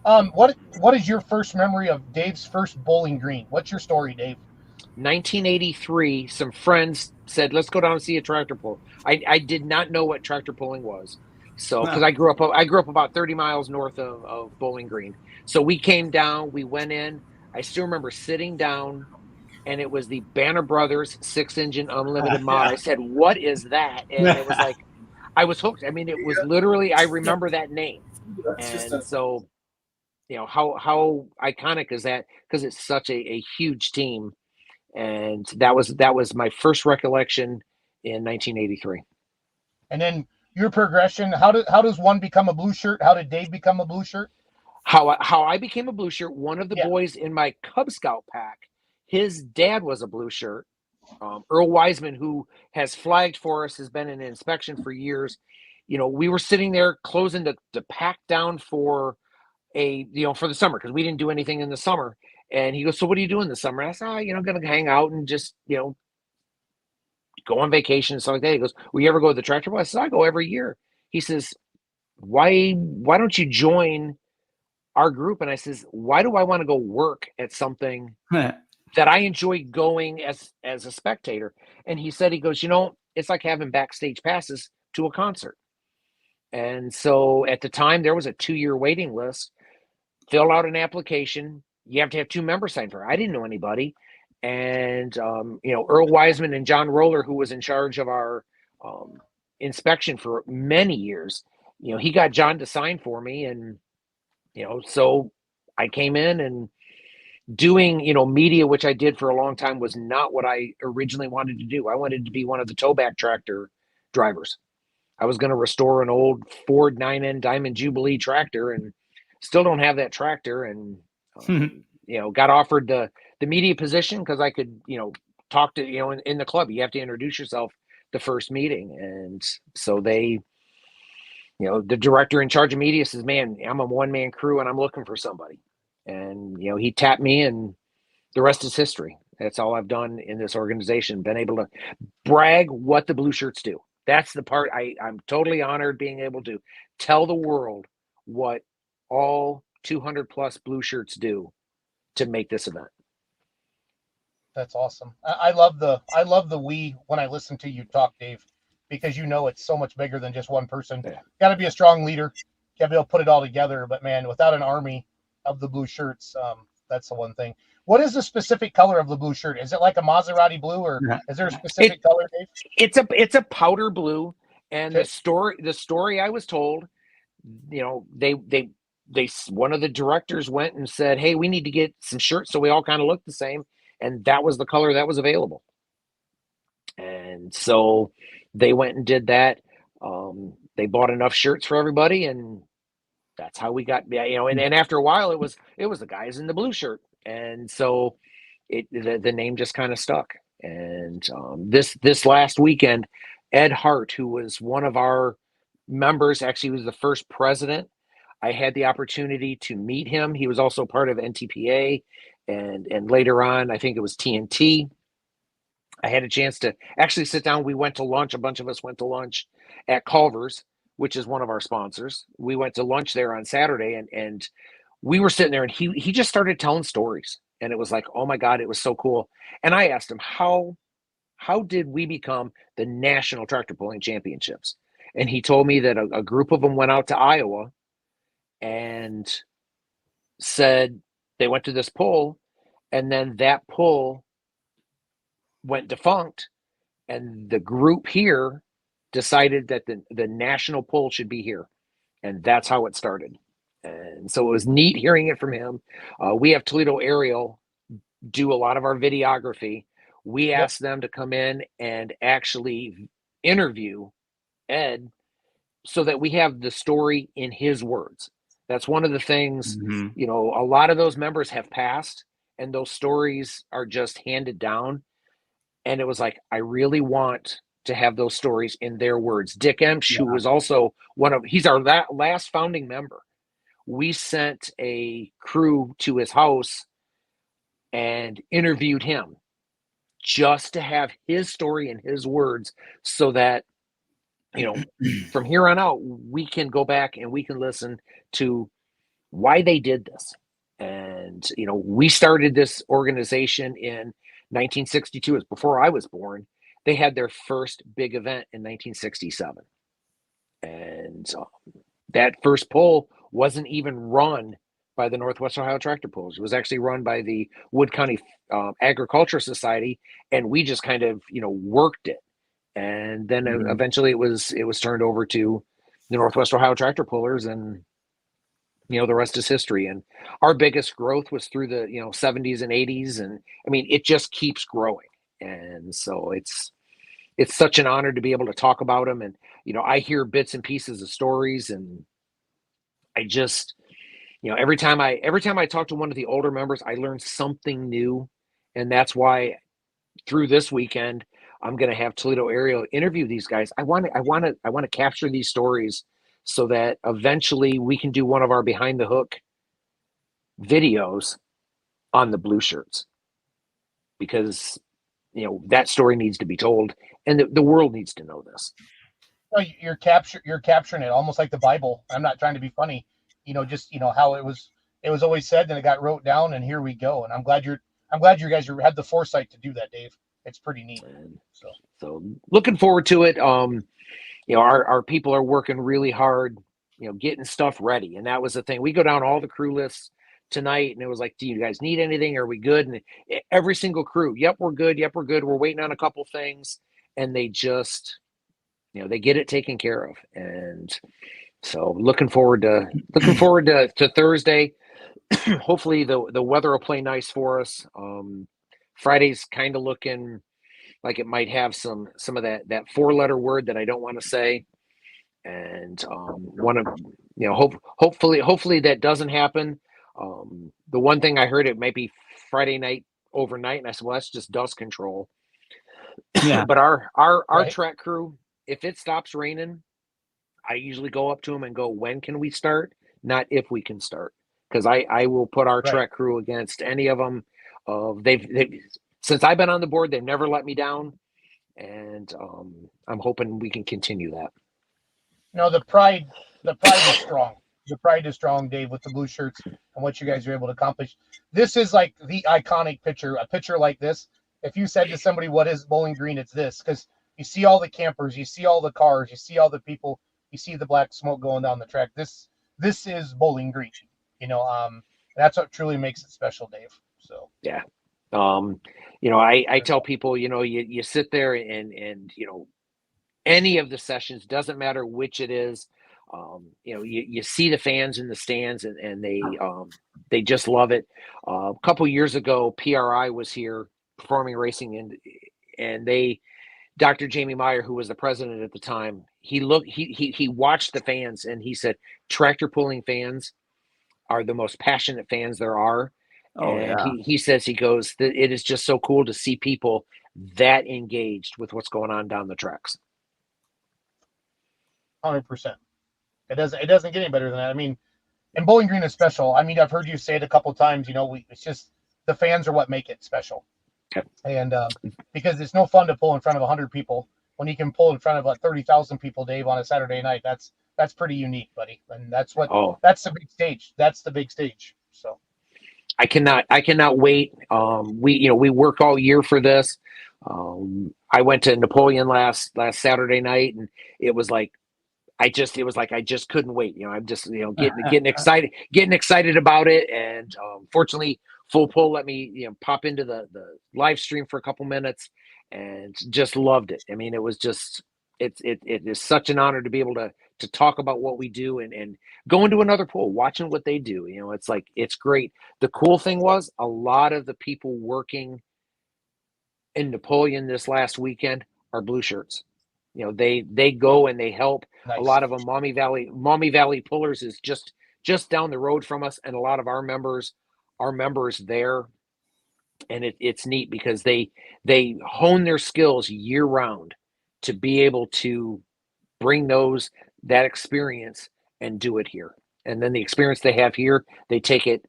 What is your first memory of Dave's first Bowling Green? What's your story, Dave? 1983. Some friends said, "Let's go down and see a tractor pull." I did not know what tractor pulling was, so because I grew up about 30 miles north of Bowling Green. So we came down, we went in. I still remember sitting down, and it was the Banner Brothers 6-engine unlimited mod. I said, "What is that?" And it was like, I was hooked. It was literally, I remember that name. And so, how iconic is that? Because it's such a huge team. And that was my first recollection in 1983. And then your progression, how does one become a Blue Shirt? How did Dave become a Blue Shirt? How I became a Blue Shirt, one of the boys in my Cub Scout pack, his dad was a Blue Shirt. Earl Wiseman, who has flagged for us, has been in inspection for years. We were sitting there closing the pack down for for the summer, because we didn't do anything in the summer. And he goes, "So what are you doing this summer?" And I said, "I'm going to hang out and just, go on vacation and stuff like that." He goes, "Will you ever go to the tractor pull?" I said, "I go every year." He says, why don't you join our group? And I says, "Why do I want to go work at something that I enjoy going as a spectator?" And he goes, "It's like having backstage passes to a concert." And so at the time, there was a 2-year waiting list. Fill out an application. You have to have 2 members sign for it. I didn't know anybody. And, Earl Wiseman and John Roller, who was in charge of our inspection for many years, he got John to sign for me. And, so I came in, and doing, media, which I did for a long time, was not what I originally wanted to do. I wanted to be one of the towback tractor drivers. I was going to restore an old Ford 9N Diamond Jubilee tractor, and still don't have that tractor. And, got offered the media position because I could, talk to, in the club, you have to introduce yourself the first meeting. And so they, the director in charge of media says, "Man, I'm a one-man crew and I'm looking for somebody." And, he tapped me, and the rest is history. That's all I've done in this organization, been able to brag what the Blue Shirts do. That's the part I'm totally honored being able to tell the world what all 200 plus Blue Shirts do to make this event. That's awesome. I love the we when I listen to you talk, Dave, because it's so much bigger than just one person. Yeah. Got to be a strong leader. Got to be able to put it all together. But man, without an army of the Blue Shirts, that's the one thing. What is the specific color of the Blue Shirt? Is it like a Maserati blue, or is there a specific color, Dave? It's a powder blue. And Okay. the story I was told, they one of the directors went and said, "Hey, we need to get some shirts so we all kind of look the same," and that was the color that was available. And so they went and did that. They bought enough shirts for everybody, and that's how we got. Yeah, and after a while, it was the guys in the blue shirt, and so the name just kind of stuck. And this last weekend, Ed Hart, who was one of our members, actually was the first president. I had the opportunity to meet him. He was also part of NTPA, and later on, I think it was TNT. I had a chance to actually sit down. We went to lunch. A bunch of us went to lunch at Culver's, which is one of our sponsors. We went to lunch there on Saturday, and we were sitting there, and he just started telling stories, and it was like, oh my God, it was so cool. And I asked him, how did we become the National Tractor Pulling Championships? And he told me that a group of them went out to Iowa and said they went to this pull, and then that pull went defunct, and the group here decided that the national pull should be here, and that's how it started. And so it was neat hearing it from him. We have Toledo Aerial do a lot of our videography. We asked them to come in and actually interview Ed so that we have the story in his words. That's one of the things, a lot of those members have passed, and those stories are just handed down. And it was like, I really want to have those stories in their words. Dick Emsch, who was also he's our last founding member. We sent a crew to his house and interviewed him just to have his story in his words, so that, from here on out, we can go back and we can listen to why they did this. And, we started this organization in 1962, is before I was born. They had their first big event in 1967. And that first pull wasn't even run by the Northwest Ohio Tractor Pullers. It was actually run by the Wood County Agriculture Society, and we just kind of, worked it. And then eventually it was turned over to the Northwest Ohio Tractor Pullers, and the rest is history. And our biggest growth was through the 70s and 80s, and I mean, it just keeps growing. And so it's such an honor to be able to talk about them. And I hear bits and pieces of stories, and I just every time I talk to one of the older members, I learn something new. And that's why through this weekend, I'm going to have Toledo Aerial interview these guys. I want to capture these stories so that eventually we can do one of our behind the hook videos on the blue shirts, because that story needs to be told, and the world needs to know this. Well, you're capturing it almost like the Bible. I'm not trying to be funny, just how it was always said, and it got wrote down, and here we go. And I'm glad you guys had the foresight to do that, Dave. It's pretty neat. So looking forward to it. Our people are working really hard, getting stuff ready. And that was the thing. We go down all the crew lists tonight, and it was like, do you guys need anything? Are we good? And every single crew, yep, we're good. Yep, we're good. We're waiting on a couple things. And they just, they get it taken care of. And so looking forward to Thursday. Hopefully the weather will play nice for us. Friday's kind of looking like it might have some of that 4-letter word that I don't want to say, and hopefully that doesn't happen. The one thing I heard, it might be Friday night overnight, and I said, well, that's just dust control. Yeah. But our right. Track crew, if it stops raining, I usually go up to them and go, when can we start? Not if we can start, because I will put our track crew against any of them. They've since I've been on the board, they've never let me down, and I'm hoping we can continue that. The pride is strong. The pride is strong, Dave, with the blue shirts and what you guys are able to accomplish. This is like the iconic picture. A picture like this, if you said to somebody, what is Bowling Green? It's this, because you see all the campers, you see all the cars, you see all the people, you see the black smoke going down the track. This is Bowling Green. That's what truly makes it special, Dave. So yeah. I tell people, you sit there and any of the sessions, doesn't matter which it is. You see the fans in the stands, and they just love it. A couple years ago, PRI was here performing racing, and Dr. Jamie Meyer, who was the president at the time, he watched the fans, and he said tractor pulling fans are the most passionate fans there are. Oh, and yeah. he says, he goes, it is just so cool to see people that engaged with what's going on down the tracks. 100%. It doesn't get any better than that. I mean, and Bowling Green is special. I mean, I've heard you say it a couple times. It's just the fans are what make it special. Okay. And because it's no fun to pull in front of 100 people when you can pull in front of like 30,000 people, Dave, on a Saturday night. That's pretty unique, buddy. And that's the big stage. That's the big stage. So I cannot wait. We work all year for this. I went to Napoleon last Saturday night, and it was like I just couldn't wait. I'm just getting excited about it. And fortunately, Full Pull let me pop into the live stream for a couple minutes, and just loved it. I mean, it was just it is such an honor to be able to talk about what we do and go into another pool, watching what they do. It's great. The cool thing was a lot of the people working in Napoleon this last weekend are blue shirts. They go and they help. Nice. A lot of them, Maumee Valley Pullers is just down the road from us, and a lot of our members there. And it's neat because they hone their skills year round to be able to bring that experience and do it here. And then the experience they have here, they take it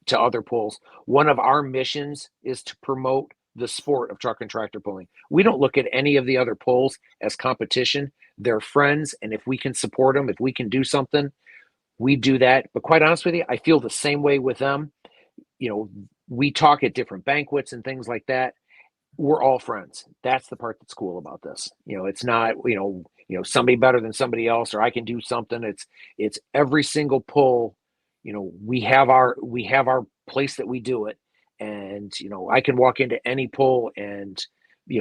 to other pools. One of our missions is to promote the sport of truck and tractor pulling. We don't look at any of the other pulls as competition. They're friends. And if we can support them, if we can do something, we do that. But quite honest with you, I feel the same way with them. We talk at different banquets and things like that. We're all friends. That's the part that's cool about this. It's not, somebody better than somebody else, or I can do something. It's every single pull. We have our place that we do it. And, I can walk into any pull and,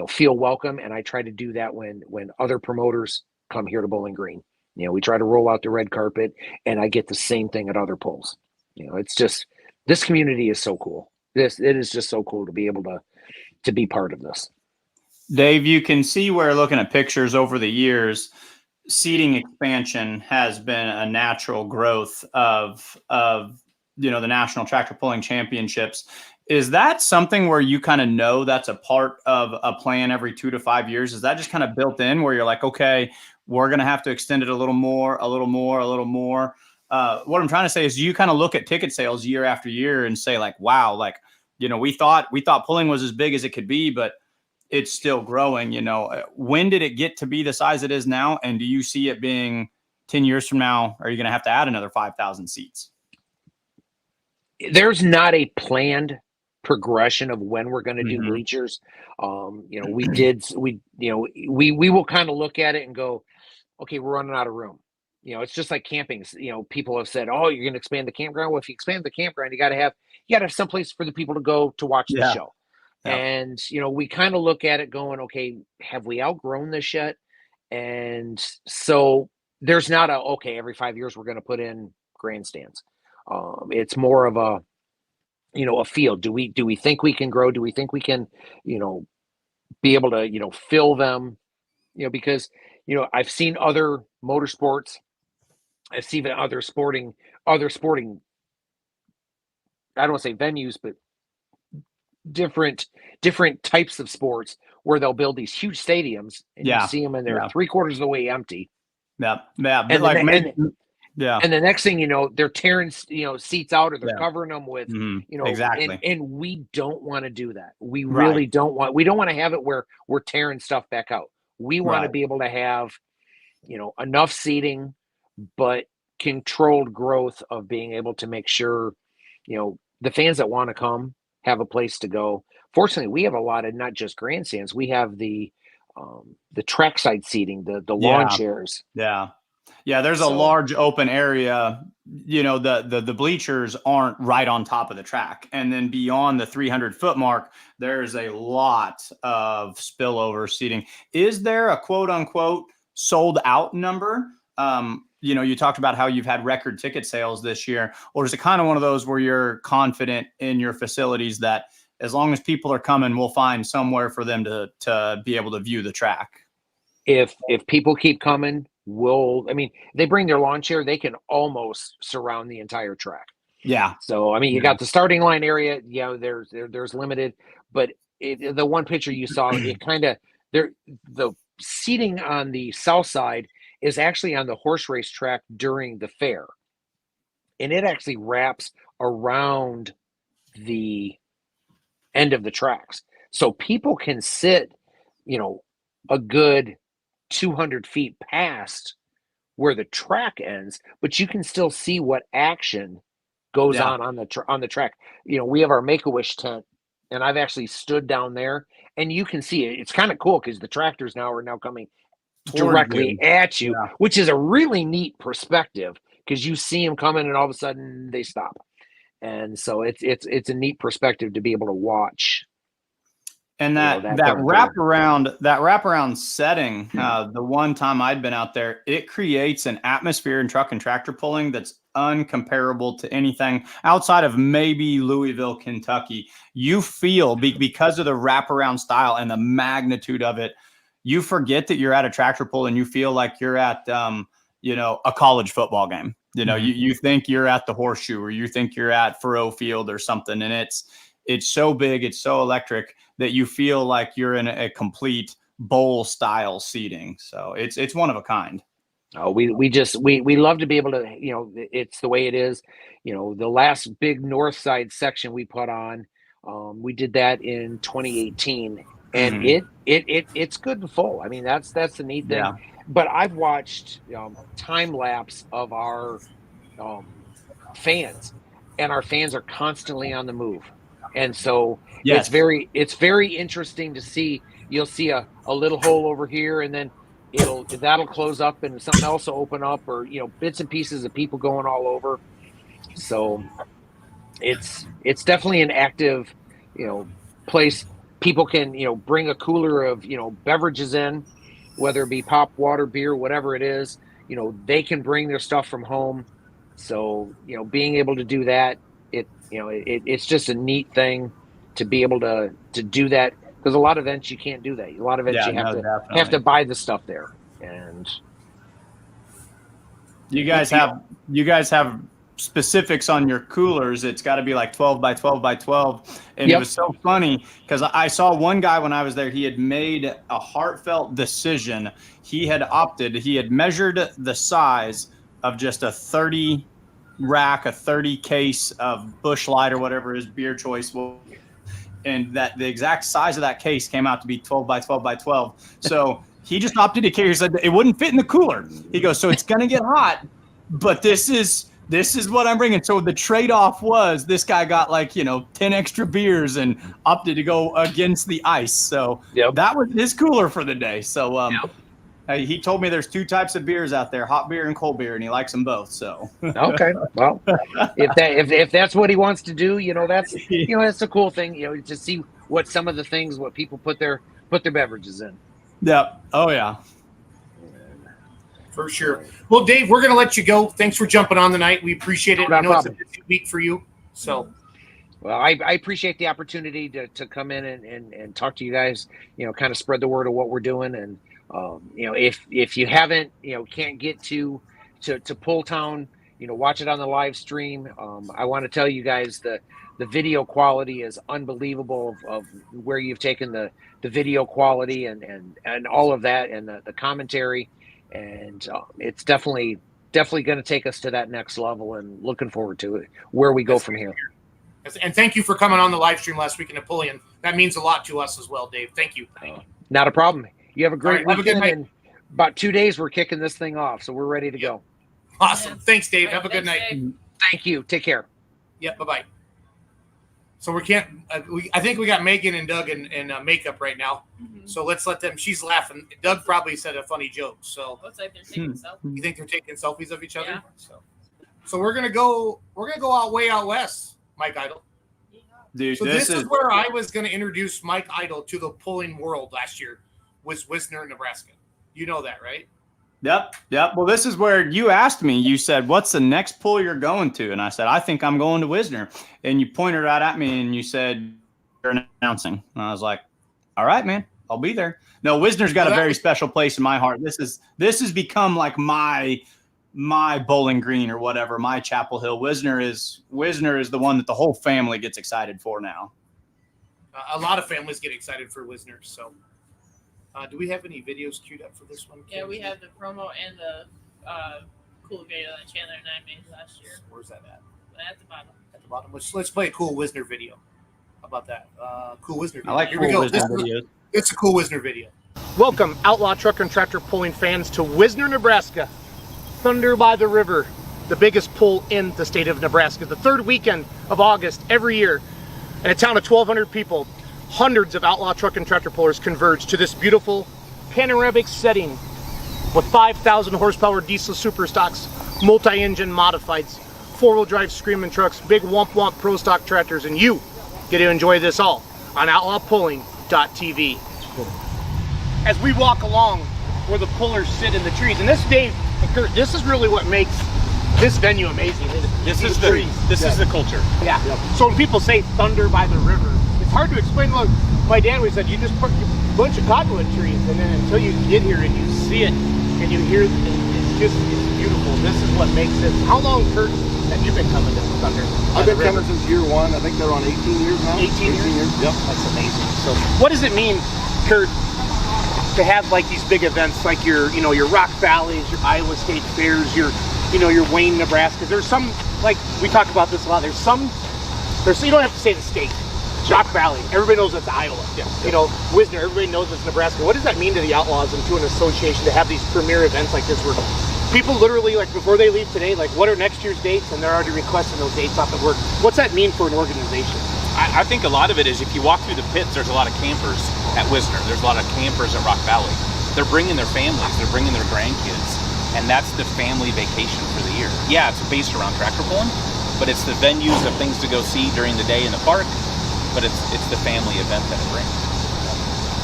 feel welcome. And I try to do that when other promoters come here to Bowling Green. We try to roll out the red carpet, and I get the same thing at other pulls. It's just, this community is so cool. It is just so cool to be able to be part of this. Dave, you can see where looking at pictures over the years, seating expansion has been a natural growth of the National Tractor Pulling Championships. Is that something where you kind of know that's a part of a plan every 2 to 5 years? Is that just kind of built in where you're like, okay, we're going to have to extend it a little more? What I'm trying to say is, you kind of look at ticket sales year after year and say like, wow, we thought pulling was as big as it could be, but it's still growing. When did it get to be the size it is now? And do you see it being 10 years from now? Are you going to have to add another 5,000 seats? There's not a planned progression of when we're going to do bleachers. We will kind of look at it and go, okay, we're running out of room. It's just like camping. People have said, oh, you're going to expand the campground. Well, if you expand the campground, you got to have someplace for the people to go to watch the show. Yeah. And, we kind of look at it going, okay, have we outgrown this yet? And so there's not every 5 years we're going to put in grandstands. It's more of a field. Do we think we can grow? Do we think we can, be able to, fill them, because, I've seen other motorsports. I've seen other sporting, I don't want to say venues, but different types of sports where they'll build these huge stadiums and you see them and they're 3/4 of the way empty. Yeah. And the next thing they're tearing seats out, or they're covering them with exactly. And we don't want to do that. We really don't want. We don't want to have it where we're tearing stuff back out. We want to be able to have enough seating, but controlled growth of being able to make sure the fans that want to come have a place to go. Fortunately, we have a lot of not just grandstands. We have the trackside seating, the lawn chairs. Yeah, there's a large open area. The bleachers aren't right on top of the track. And then beyond the 300-foot mark, there's a lot of spillover seating. Is there a quote unquote sold out number? you talked about how you've had record ticket sales this year, or is it kind of one of those where you're confident in your facilities that as long as people are coming, we'll find somewhere for them to be able to view the track? If people keep coming, they bring their lawn chair, they can almost surround the entire track. Yeah. So, I mean, you got the starting line area, there's limited, but the one picture you saw, the seating on the south side is actually on the horse race track during the fair. And it actually wraps around the end of the tracks. So people can sit, a good 200 feet past where the track ends, but you can still see what action goes on the track. We have our Make-A-Wish tent, and I've actually stood down there, and you can see it. It's kind of cool because the tractors are now coming directly at you, which is a really neat perspective because you see them coming, and all of a sudden they stop. And so it's a neat perspective to be able to watch. And that wraparound setting, the one time I'd been out there, it creates an atmosphere in truck and tractor pulling that's uncomparable to anything outside of maybe Louisville, Kentucky. You feel because of the wraparound style and the magnitude of it, you forget that you're at a tractor pull and you feel like you're at a college football game. You think you're at the Horseshoe, or you think you're at Faroe Field or something, and it's so big, it's so electric that you feel like you're in a complete bowl style seating. So it's one of a kind. Oh, we love to be able to, it's the way it is. The last big north side section we put on, we did that in 2018, and it's good and full. I mean, that's the neat thing. Yeah. But I've watched time lapse of our fans, and our fans are constantly on the move. And so it's very interesting to see. You'll see a little hole over here, and then that'll close up and something else will open up, or bits and pieces of people going all over. So it's definitely an active place. People can bring a cooler of beverages in, whether it be pop, water, beer, whatever it is. They can bring their stuff from home. So being able to do that, it's just a neat thing to be able to do that, because a lot of events you can't do that. A lot of events have to buy the stuff there. And you guys have specifics on your coolers. It's got to be like 12 by 12 by 12. And it was so funny because I saw one guy when I was there, he had made a heartfelt decision. He had measured the size of just a 30 rack, a 30 case of Busch Light or whatever his beer choice was, and that the exact size of that case came out to be 12 by 12 by 12. So he just opted to carry. He said it wouldn't fit in the cooler. He goes, so it's gonna get hot, but this is what I'm bringing. So the trade-off was this guy got 10 extra beers and opted to go against the ice. So that was his cooler for the day. So he told me there's two types of beers out there, hot beer and cold beer, and he likes them both. So okay, well, if that's what he wants to do, that's that's a cool thing, to see what some of the things what people put their beverages in. Yep. Oh yeah. For sure. Well, Dave, we're gonna let you go. Thanks for jumping on tonight. We appreciate it. I know it's a busy week for you. So well, I appreciate the opportunity to come in and talk to you guys, kind of spread the word of what we're doing. And if you haven't, can't get to Pull Town, watch it on the live stream. I want to tell you guys the video quality is unbelievable of where you've taken the video quality and all of that, and the commentary, and it's definitely going to take us to that next level, and looking forward to it, where we go from here. And thank you for coming on the live stream last week in Napoleon. That means a lot to us as well, Dave. Thank you. Not a problem. You have a great weekend. Have a good night. In about 2 days, we're kicking this thing off, so we're ready to go. Awesome. Thanks, Dave. Have a good night. Dave. Thank you. Take care. Yeah. Bye-bye. So we can't. I think we got Megan and Doug in makeup right now. Mm-hmm. So let's let them. She's laughing. Doug probably said a funny joke. So looks like they're taking selfies. You think they're taking selfies of each other? Yeah. So we're gonna go out way out west, Mike Idle. Dude, so this is where I was gonna introduce Mike Idle to the pulling world last year. Was Wisner, Nebraska. You know that, right? Yep. Well, this is where you asked me. You said, "What's the next pull you're going to?" And I said, "I think I'm going to Wisner." And you pointed right at me and you said, "You're announcing." And I was like, "All right, man, I'll be there." No, Wisner's got a very special place in my heart. This has become like my Bowling Green or whatever, my Chapel Hill. Wisner is the one that the whole family gets excited for now. A lot of families get excited for Wisner. So, do we have any videos queued up for this one? Yeah, we have the promo and the cool video that Chandler and I made last year. Where's that at? At the bottom. At the bottom. Let's play a cool Wisner video. How about that? Cool Wisner video. I like Here cool we go. Wisner videos. It's a cool Wisner video. Welcome, Outlaw Truck and Tractor Pulling fans, to Wisner, Nebraska. Thunder by the River, the biggest pull in the state of Nebraska. The third weekend of August every year. In a town of 1,200 people, hundreds of outlaw truck and tractor pullers converge to this beautiful panoramic setting with 5,000 horsepower diesel super stocks, multi-engine modifieds, four-wheel drive screaming trucks, big womp pro stock tractors, and you get to enjoy this all on outlawpulling.tv. As we walk along where the pullers sit in the trees, and this, Dave, Kurt, this is really what makes this venue amazing. This is the culture. Yeah. So when people say thunder by the river, it's hard to explain. Look, my dad always said, you just put a bunch of cottonwood trees, and then until you get here and you see it and you hear it, it's beautiful. This is what makes it. How long, Kurt, have you been coming to Thunder? I've been coming since year one. I think they're on 18 years now. 18 years? Yep. That's amazing. So what does it mean, Kurt, to have like these big events like your Rock Valleys, your Iowa State Fairs, your Wayne, Nebraska? There's some, like we talk about this a lot, there's you don't have to say the state. Rock Valley, everybody knows it's Iowa. Yeah. Wisner, everybody knows it's Nebraska. What does that mean to the Outlaws and to an association to have these premier events like this where people literally, like before they leave today, like what are next year's dates, and they're already requesting those dates off at work? What's that mean for an organization? I think a lot of it is if you walk through the pits, there's a lot of campers at Wisner. There's a lot of campers at Rock Valley. They're bringing their families, they're bringing their grandkids, and that's the family vacation for the year. Yeah, it's based around tractor pulling, but it's the venues of things to go see during the day in the park, but it's the family event that it brings.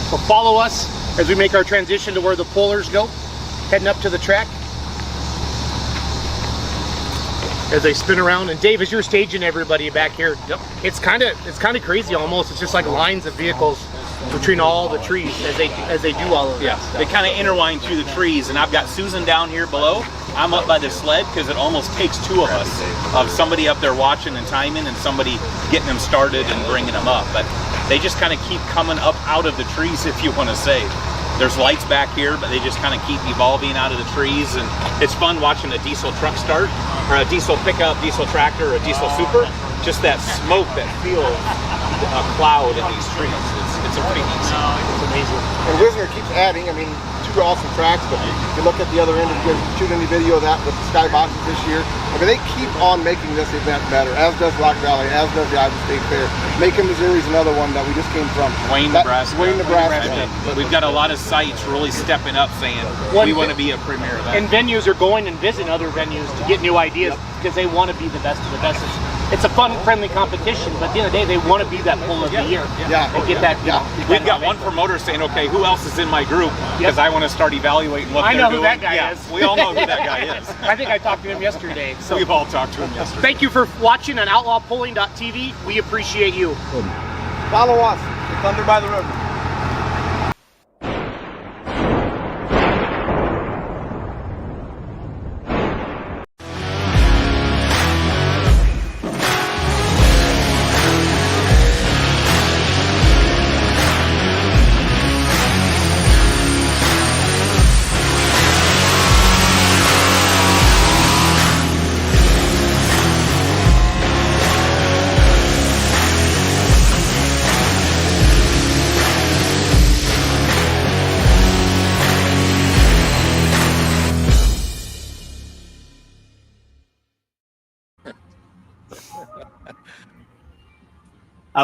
So follow us as we make our transition to where the pullers go, heading up to the track. As they spin around, and Dave, as you're staging everybody back here, Yep. it's kind of crazy almost. It's just like lines of vehicles between all the trees as they do all of this. Yeah, they kind of intertwine through the trees, and I've got Susan down here below. I'm up by the sled because it almost takes two of us, of somebody up there watching and timing and somebody getting them started and bringing them up. But they just kind of keep coming up out of the trees, if you want to say. There's lights back here, but they just kind of keep evolving out of the trees, and it's fun watching a diesel truck start, or a diesel pickup, diesel tractor, or a diesel super. Just that smoke that feels a cloud in these trees. It's amazing. It's amazing. And Wisner keeps adding. I mean, two awesome tracks, but if you look at the other end, if you guys shoot any video of that with the skyboxes this year, I mean, they keep on making this event better, as does Rock Valley, as does the Iowa State Fair. Macon, Missouri is another one that we just came from. Wayne, Nebraska. Wayne, Nebraska. We've got a lot of sites really stepping up saying we want to be a premier event. And venues are going and visiting other venues to get new ideas because they want to be the best of the best. It's a fun, friendly competition, but at the end of the day, they want to be that pull of the year. Yeah. And get that. We've got one promoter saying, "Okay, who else is in my group?" Because I want to start evaluating what I they're know doing. who that guy is. We all know who that guy is. I think I talked to him yesterday. So We've all talked to him yesterday. thank you for watching on outlawpulling.tv. We appreciate you. Follow us, Thunder by the River. I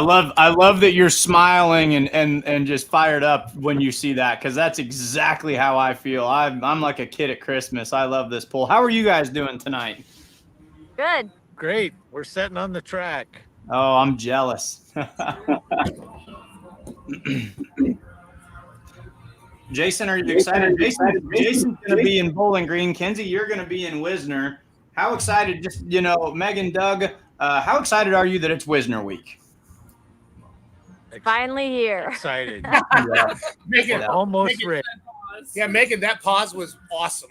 love that you're smiling and just fired up when you see that, because that's exactly how I feel. I'm like a kid at Christmas. I love this pull. How are you guys doing tonight? Good. Great. We're setting on the track. Oh, I'm jealous. Jason, are you excited? Jason's going to be in Bowling Green. Kenzie, you're going to be in Wisner. How excited? Just, Megan, Doug, how excited are you that it's Wisner week? Finally here. Excited. Megan, Almost ready. Yeah, Megan, that pause was awesome.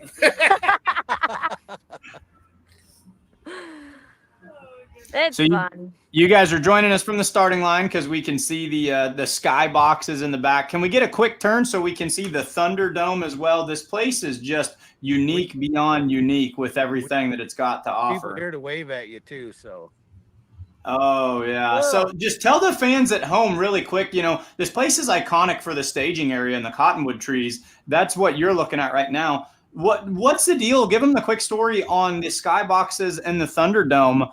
It's So fun. You guys are joining us from the starting line because we can see the sky boxes in the back. Can we get a quick turn so we can see the Thunderdome as well? This place is just unique beyond unique with everything that it's got to offer. People here to wave at you too, so. Oh, yeah. So just tell the fans at home really quick, this place is iconic for the staging area and the cottonwood trees. That's what you're looking at right now. What's the deal? Give them the quick story on the skyboxes and the Thunderdome.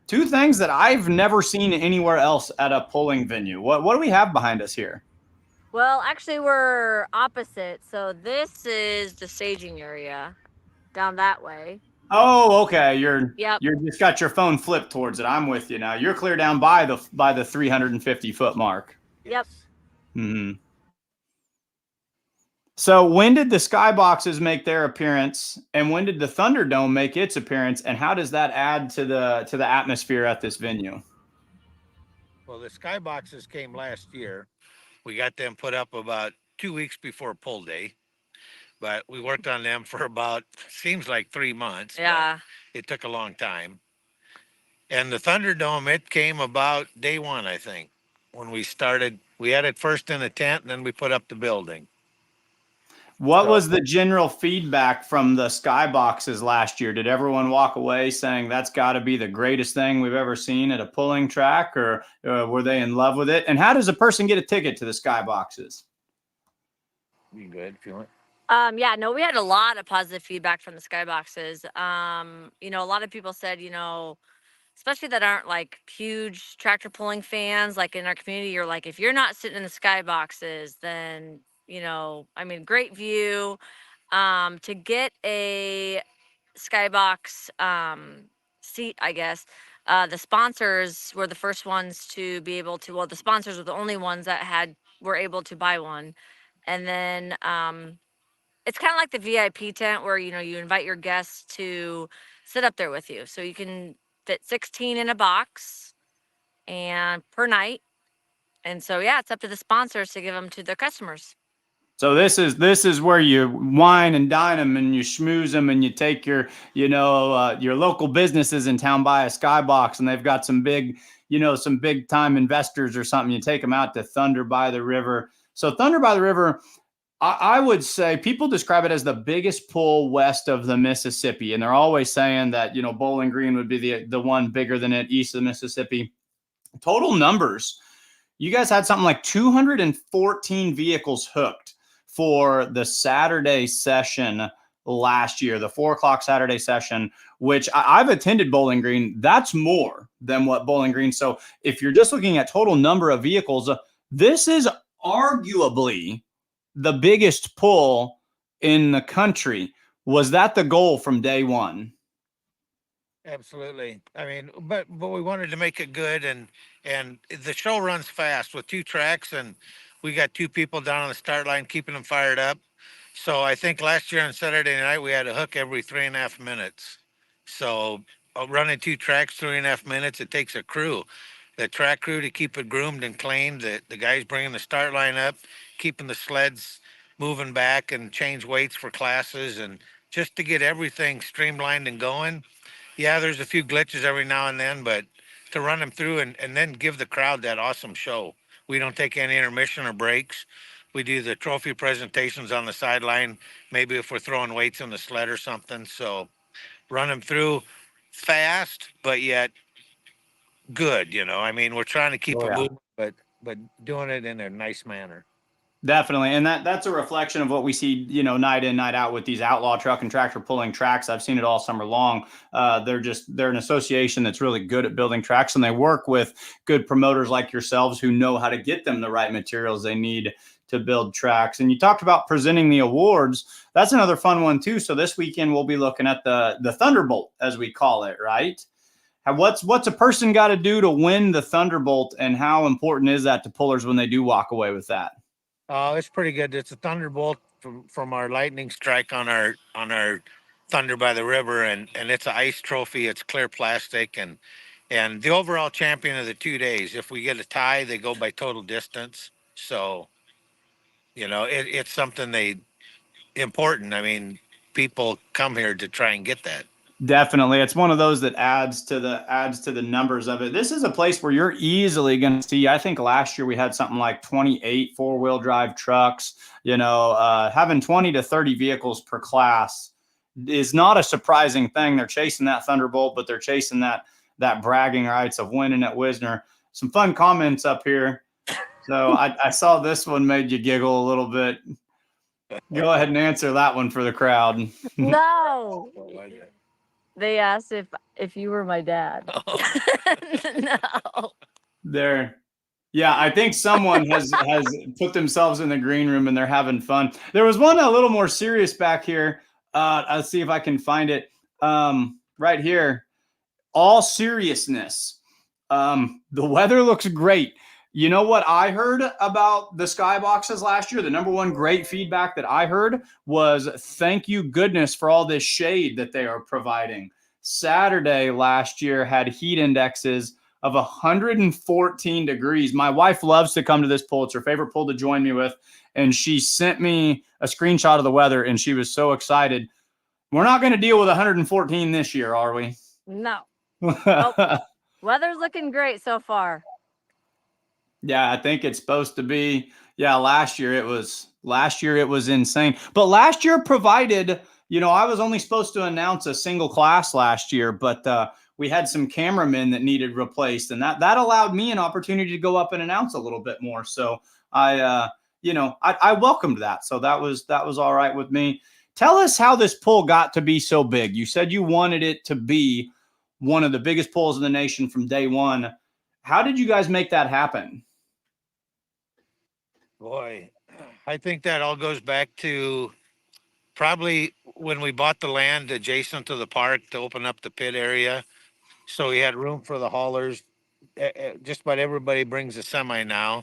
Two things that I've never seen anywhere else at a polling venue. What do we have behind us here? Well, actually, we're opposite. So this is the staging area down that way. Oh, okay. You're Yep. just got your phone flipped towards it. I'm with you now. You're clear down by the 350-foot mark. Yep. Mm-hmm. So when did the skyboxes make their appearance, and when did the Thunderdome make its appearance, and how does that add to the atmosphere at this venue? Well, the skyboxes came last year. We got them put up about 2 weeks before poll day, but we worked on them for about, seems like 3 months. Yeah. It took a long time. And the Thunderdome, it came about day one, I think, when we started. We had it first in a tent, and then we put up the building. What was the general feedback from the skyboxes last year? Did everyone walk away saying that's got to be the greatest thing we've ever seen at a pulling track, or were they in love with it? And how does a person get a ticket to the skyboxes? You good if you want? Yeah, no, we had a lot of positive feedback from the skyboxes. A lot of people said, especially that aren't like huge tractor pulling fans, like in our community, you're like, if you're not sitting in the skyboxes, then great view. To get a skybox seat, I guess, the sponsors were the first ones to be able to. Well, the sponsors were the only ones that were able to buy one, and then it's kind of like the VIP tent where you invite your guests to sit up there with you, so you can fit 16 in a box and per night. And so yeah, it's up to the sponsors to give them to their customers. So this is where you wine and dine them and you schmooze them and you take your local businesses in town, buy a skybox, and they've got some big time investors or something. You take them out to Thunder by the River. So Thunder by the River, I would say people describe it as the biggest pull west of the Mississippi. And they're always saying that, Bowling Green would be the one bigger than it east of the Mississippi. Total numbers. You guys had something like 214 vehicles hooked for the Saturday session last year, the 4:00 Saturday session, which I've attended Bowling Green. That's more than what Bowling Green. So if you're just looking at total number of vehicles, this is arguably the biggest pull in the country. Was that the goal from day one? Absolutely. But we wanted to make it good, and the show runs fast with 2 tracks, and we got 2 people down on the start line keeping them fired up. So I think last year on Saturday night we had a hook every 3.5 minutes. So running 2 tracks 3.5 minutes, it takes a crew, the track crew, to keep it groomed and cleaned. The guys bringing the start line up, keeping the sleds moving back, and change weights for classes, and just to get everything streamlined and going. Yeah, there's a few glitches every now and then, but to run them through and then give the crowd that awesome show. We don't take any intermission or breaks. We do the trophy presentations on the sideline, maybe if we're throwing weights on the sled or something. So run them through fast, but yet good, we're trying to keep it moving, but doing it in a nice manner. Definitely. And that's a reflection of what we see, night in, night out with these outlaw truck and tractor pulling tracks. I've seen it all summer long. They're an association that's really good at building tracks, and they work with good promoters like yourselves who know how to get them the right materials they need to build tracks. And you talked about presenting the awards. That's another fun one too. So this weekend we'll be looking at the Thunderbolt, as we call it, right? What's a person got to do to win the Thunderbolt, and how important is that to pullers when they do walk away with that? Oh, it's pretty good. It's a thunderbolt from our lightning strike on our Thunder by the River, and it's an ice trophy. It's clear plastic, and the overall champion of the 2 days. If we get a tie, they go by total distance. So, it's something important. I mean, people come here to try and get that. Definitely. It's one of those that adds to the numbers of it. This is a place where you're easily going to see, I think last year we had something like 28 four-wheel drive trucks, having 20 to 30 vehicles per class is not a surprising thing. They're chasing that Thunderbolt, but they're chasing that bragging rights of winning at Wisner. Some fun comments up here. So I saw this one made you giggle a little bit. Go ahead and answer that one for the crowd. No. They asked if you were my dad. No. There. Yeah, I think someone has put themselves in the green room and they're having fun. There was one a little more serious back here. I'll see if I can find it. Right here. All seriousness. The weather looks great. You know what I heard about the skyboxes last year? The number one great feedback that I heard was thank you goodness for all this shade that they are providing. Saturday last year had heat indexes of 114 degrees. My wife loves to come to this pool. It's her favorite pool to join me with. And she sent me a screenshot of the weather and she was so excited. We're not going to deal with 114 this year, are we? No. Nope. Weather's looking great so far. Yeah, I think it's supposed to be. Yeah, last year it was insane. But last year provided, I was only supposed to announce a single class last year, but we had some cameramen that needed replaced, and that allowed me an opportunity to go up and announce a little bit more. So I welcomed that. So that was all right with me. Tell us how this pool got to be so big. You said you wanted it to be one of the biggest pools in the nation from day one. How did you guys make that happen? Boy, I think that all goes back to probably when we bought the land adjacent to the park to open up the pit area. So we had room for the haulers. Just about everybody brings a semi now.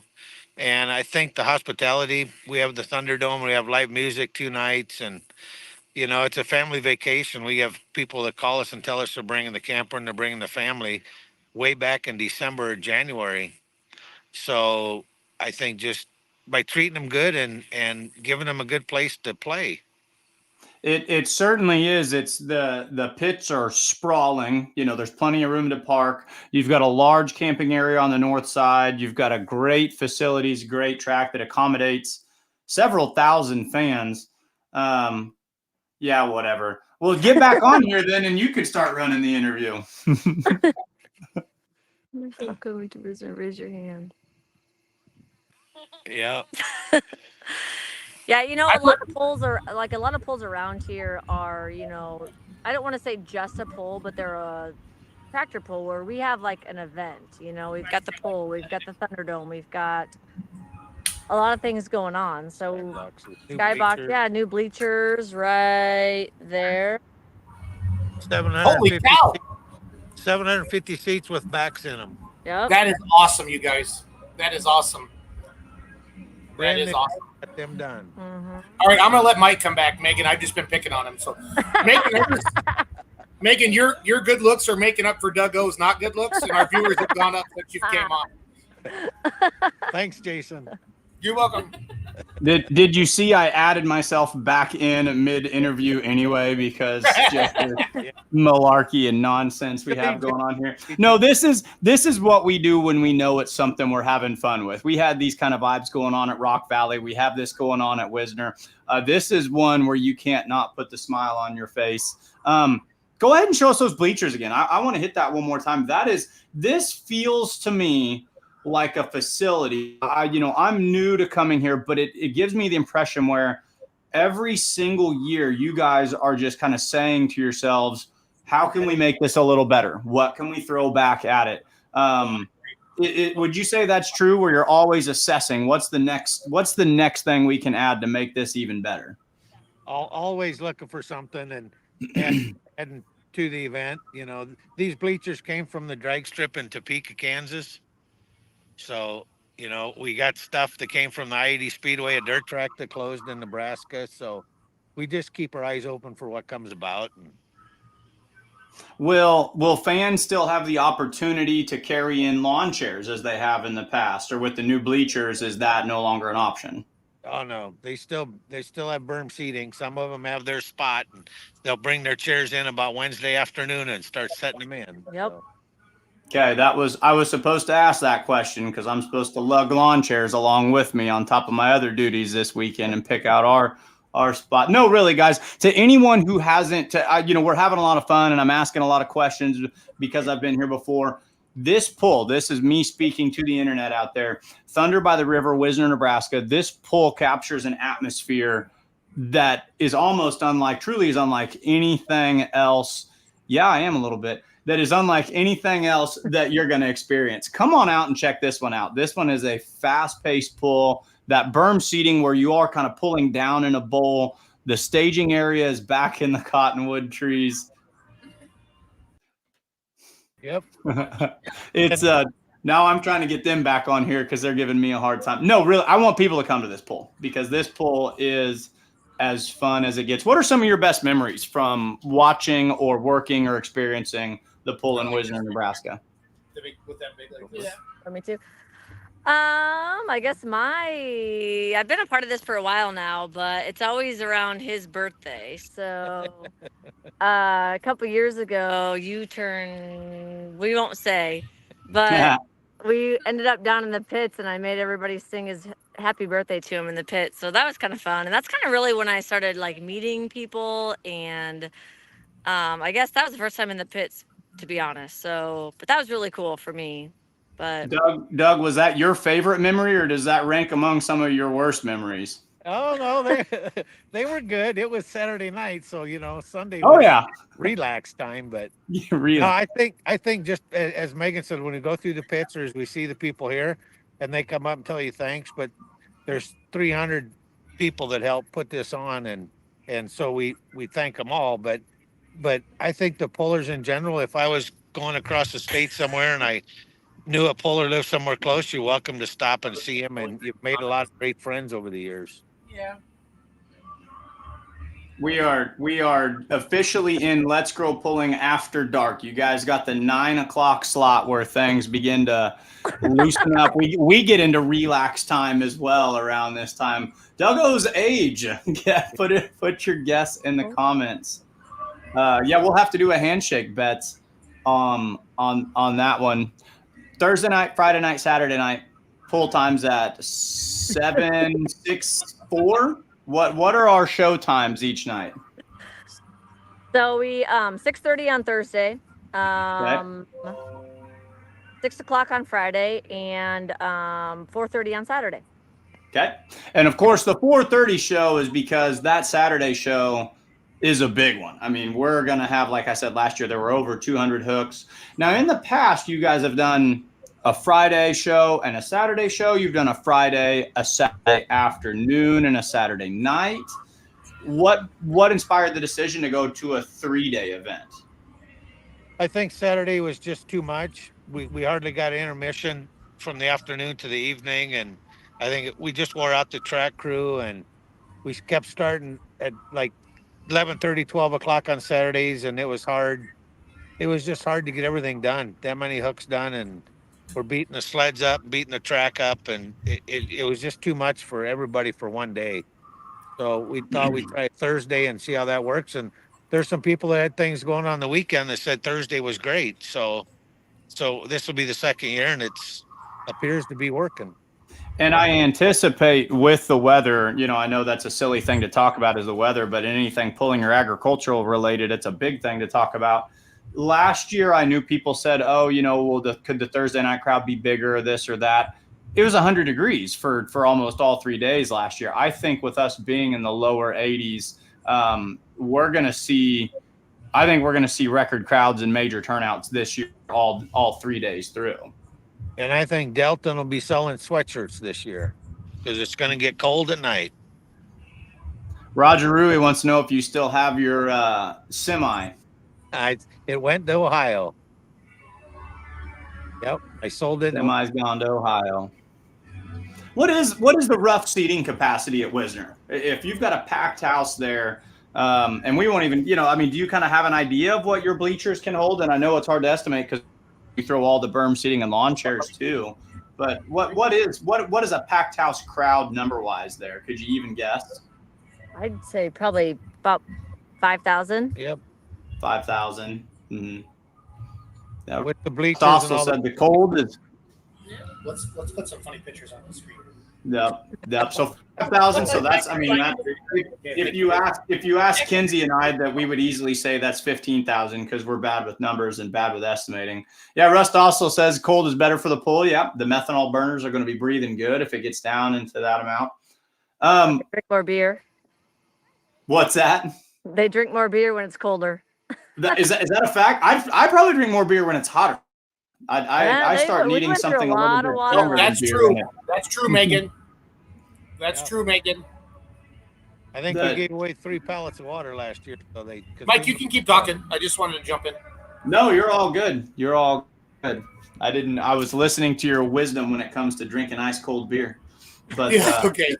And I think the hospitality, we have the Thunderdome, we have live music 2 nights, and it's a family vacation. We have people that call us and tell us they're bringing the camper and they're bringing the family way back in December or January. So I think just by treating them good and giving them a good place to play. It certainly is. It's the pits are sprawling. There's plenty of room to park. You've got a large camping area on the north side. You've got a great facilities, great track that accommodates several thousand fans. Yeah, whatever. Well, get back on here then, and you could start running the interview. How could we raise your hand? Yeah. Yeah, a lot of pools around here are, I don't want to say just a pool, but they're a tractor pool where we have like an event. We've got the pool, we've got the Thunderdome, we've got a lot of things going on. So Skybox, yeah, new bleachers right there. 750 seats with backs in them. Yep. That is awesome, you guys. That is awesome. That is awesome. Get them done. Mm-hmm. All right, I'm gonna let Mike come back. Megan, I've just been picking on him. So, Megan, your good looks are making up for Doug O's not good looks, and our viewers have gone up since you came on. Thanks, Jason. You're welcome. Did you see I added myself back in mid-interview anyway because just the malarkey and nonsense we have going on here? No, this is what we do when we know it's something we're having fun with. We had these kind of vibes going on at Rock Valley. We have this going on at Wisner. This is one where you can't not put the smile on your face. Go ahead and show us those bleachers again. I want to hit that one more time. This feels to me like a facility. I'm new to coming here, but it gives me the impression where every single year you guys are just kind of saying to yourselves, how can we make this a little better? What can we throw back at it? Would you say that's true, where you're always assessing what's the next thing we can add to make this even better? Always looking for something and heading to the event. These bleachers came from the drag strip in Topeka, Kansas. So You know, we got stuff that came from the I-80 Speedway, a dirt track that closed in Nebraska. So we just keep our eyes open for what comes about. And Will fans still have the opportunity to carry in lawn chairs as they have in the past, or with the new bleachers, is that no longer an option? oh no, they still have berm seating. Some of them have their spot, and they'll bring their chairs in about Wednesday afternoon and start setting them in. Yep. So, Okay, I was supposed to ask that question because I'm supposed to lug lawn chairs along with me on top of my other duties this weekend and pick out our spot. No, really, guys. To anyone who hasn't, we're having a lot of fun and I'm asking a lot of questions because I've been here before. This pull, this is me speaking to the internet out there. Thunder by the River, Wisner, Nebraska. This pull captures an atmosphere that is almost unlike, truly is unlike anything else. Yeah, I am a little bit. That is unlike anything else that you're going to experience. Come on out and check this one out. This one is a fast-paced pull. That berm seating where you are kind of pulling down in a bowl. The staging area is back in the cottonwood trees. yep. It's now I'm trying to get them back on here because they're giving me a hard time. No, really, I want people to come to this pull because this pull is as fun as it gets. What are some of your best memories from watching or working or experiencing the pull in Wisner, Nebraska? With that big like Yeah. For me too. I guess I've been a part of this for a while now, but it's always around his birthday. So a couple years ago, we won't say, but we ended up down in the pits and I made everybody sing his happy birthday to him in the pits. So that was kind of fun. And that's kind of really when I started like meeting people. And I guess that was the first time in the pits, to be honest. So, but that was really cool for me. But Doug, was that your favorite memory or does that rank among some of your worst memories? Oh no, they were good. It was Saturday night, so Sunday. Oh was yeah, relax time. But really. no, I think just as Megan said, when we go through the pits or as we see the people here, and they come up and tell you thanks, but there's 300 people that help put this on, and so we thank them all. But I think the pullers in general, if I was going across the state somewhere and I knew a puller lived somewhere close, you're welcome to stop and see him, and you've made a lot of great friends over the years. Yeah. We are officially in Let's Grow Pulling after dark. You guys got the 9 o'clock slot where things begin to loosen up. We get into relax time as well around this time. Duggo's age. Yeah, put your guess in the comments. Yeah, we'll have to do a handshake bets on that one. Thursday night, Friday night, Saturday night. Pull times at 7, 6, 4. What are our show times each night? so we 6:30 on Thursday, 6 o'clock on Friday, and 4:30 on Saturday. Okay. And of course, the 4:30 show is because that Saturday show is a big one. I mean, we're going to have, like I said, last year, there were over 200 hooks. Now, in the past, you guys have done a Friday show and a Saturday show. You've done a Friday, a Saturday afternoon, and a Saturday night. What inspired the decision to go to a 3-day event? I think Saturday was just too much. We hardly got intermission from the afternoon to the evening, and I think we just wore out the track crew, and we kept starting at like 11:30, 12 o'clock on Saturdays, and it was hard. It was just hard to get everything done. That many hooks done, and we're beating the sleds up, beating the track up, and it was just too much for everybody for one day. So we thought we'd try Thursday and see how that works. And there's some people that had things going on the weekend that said Thursday was great. So this will be the second year, and it's appears to be working. And I anticipate with the weather, I know that's a silly thing to talk about is the weather, but anything pulling or agricultural related, it's a big thing to talk about. Last year, I knew people said, oh, could the Thursday night crowd be bigger or this or that? It was 100 degrees for almost all 3 days last year. I think with us being in the lower 80s, we're going to see record crowds and major turnouts this year, all 3 days through. And I think Delton will be selling sweatshirts this year because it's going to get cold at night. Roger Rui wants to know if you still have your semi. It went to Ohio. Yep, I sold it. Semi's gone to Ohio. What is the rough seating capacity at Wisner? If you've got a packed house there, and we won't even, do you kind of have an idea of what your bleachers can hold? And I know it's hard to estimate because you throw all the berm seating and lawn chairs too. But what is a packed house crowd number wise there? Could you even guess? I'd say probably about 5,000. Yep. 5,000. Mm-hmm. Yeah. With the bleachers Also and all said the cold is. Let's put some funny pictures on the screen. Yep. So 5,000. So that's, if you ask Kinsey and I, that we would easily say that's 15,000 because we're bad with numbers and bad with estimating. Yeah. Rust also says cold is better for the pool. Yeah. The methanol burners are going to be breathing good if it gets down into that amount. Drink more beer. What's that? They drink more beer when it's colder. Is that a fact? I probably drink more beer when it's hotter. I start needing something a little bit stronger. That's true. That's true, Megan. That's true, Megan. I think we gave away 3 pallets of water last year. So Mike, you can keep talking. I just wanted to jump in. No, you're all good. You're all good. I was listening to your wisdom when it comes to drinking ice cold beer. But okay.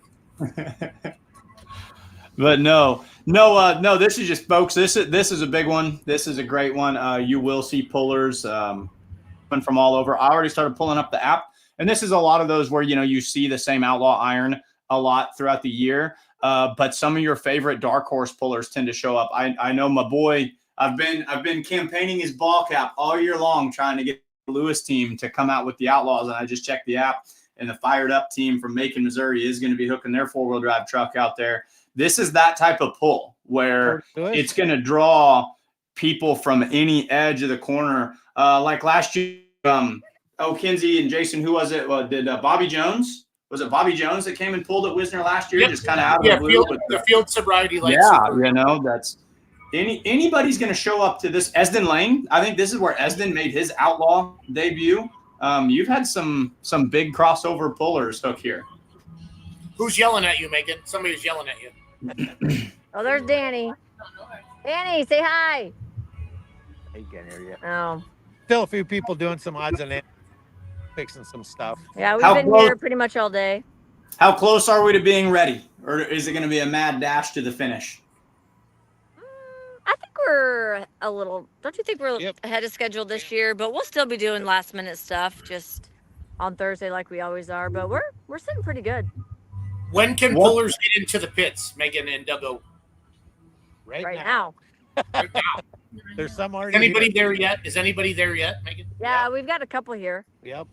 But no. This is just, folks. This is a big one. This is a great one. You will see pullers from all over. I already started pulling up the app, and this is a lot of those where you see the same outlaw iron a lot throughout the year. But some of your favorite dark horse pullers tend to show up. I know my boy. I've been campaigning his ball cap all year long, trying to get the Lewis team to come out with the outlaws, and I just checked the app, and the Fired Up team from Macon, Missouri is going to be hooking their 4-wheel drive truck out there. This is that type of pull where it's going to draw people from any edge of the corner. Like last year, Kinsey and Jason, who was it? Did Bobby Jones? Was it Bobby Jones that came and pulled at Wisner last year? Yep. Just kind of out of the blue. The field sobriety lights. Yeah, that's anybody's going to show up to this. Esden Lane, I think this is where Esden made his outlaw debut. You've had some big crossover pullers hook here. Who's yelling at you, Megan? Somebody's yelling at you. Oh, there's Danny. Danny, say hi. He can't hear you. Oh. Still a few people doing some odds and ends, fixing some stuff. Yeah, we've been here pretty much all day. How close are we to being ready? Or is it going to be a mad dash to the finish? I think we're a little, don't you think we're ahead of schedule this year? But we'll still be doing last minute stuff just on Thursday like we always are. But we're sitting pretty good. When can pullers get into the pits, Megan and Dougo? Right now. Right now. There's some already. Anybody there yet? Is anybody there yet, Megan? Yeah, we've got a couple here. Yep.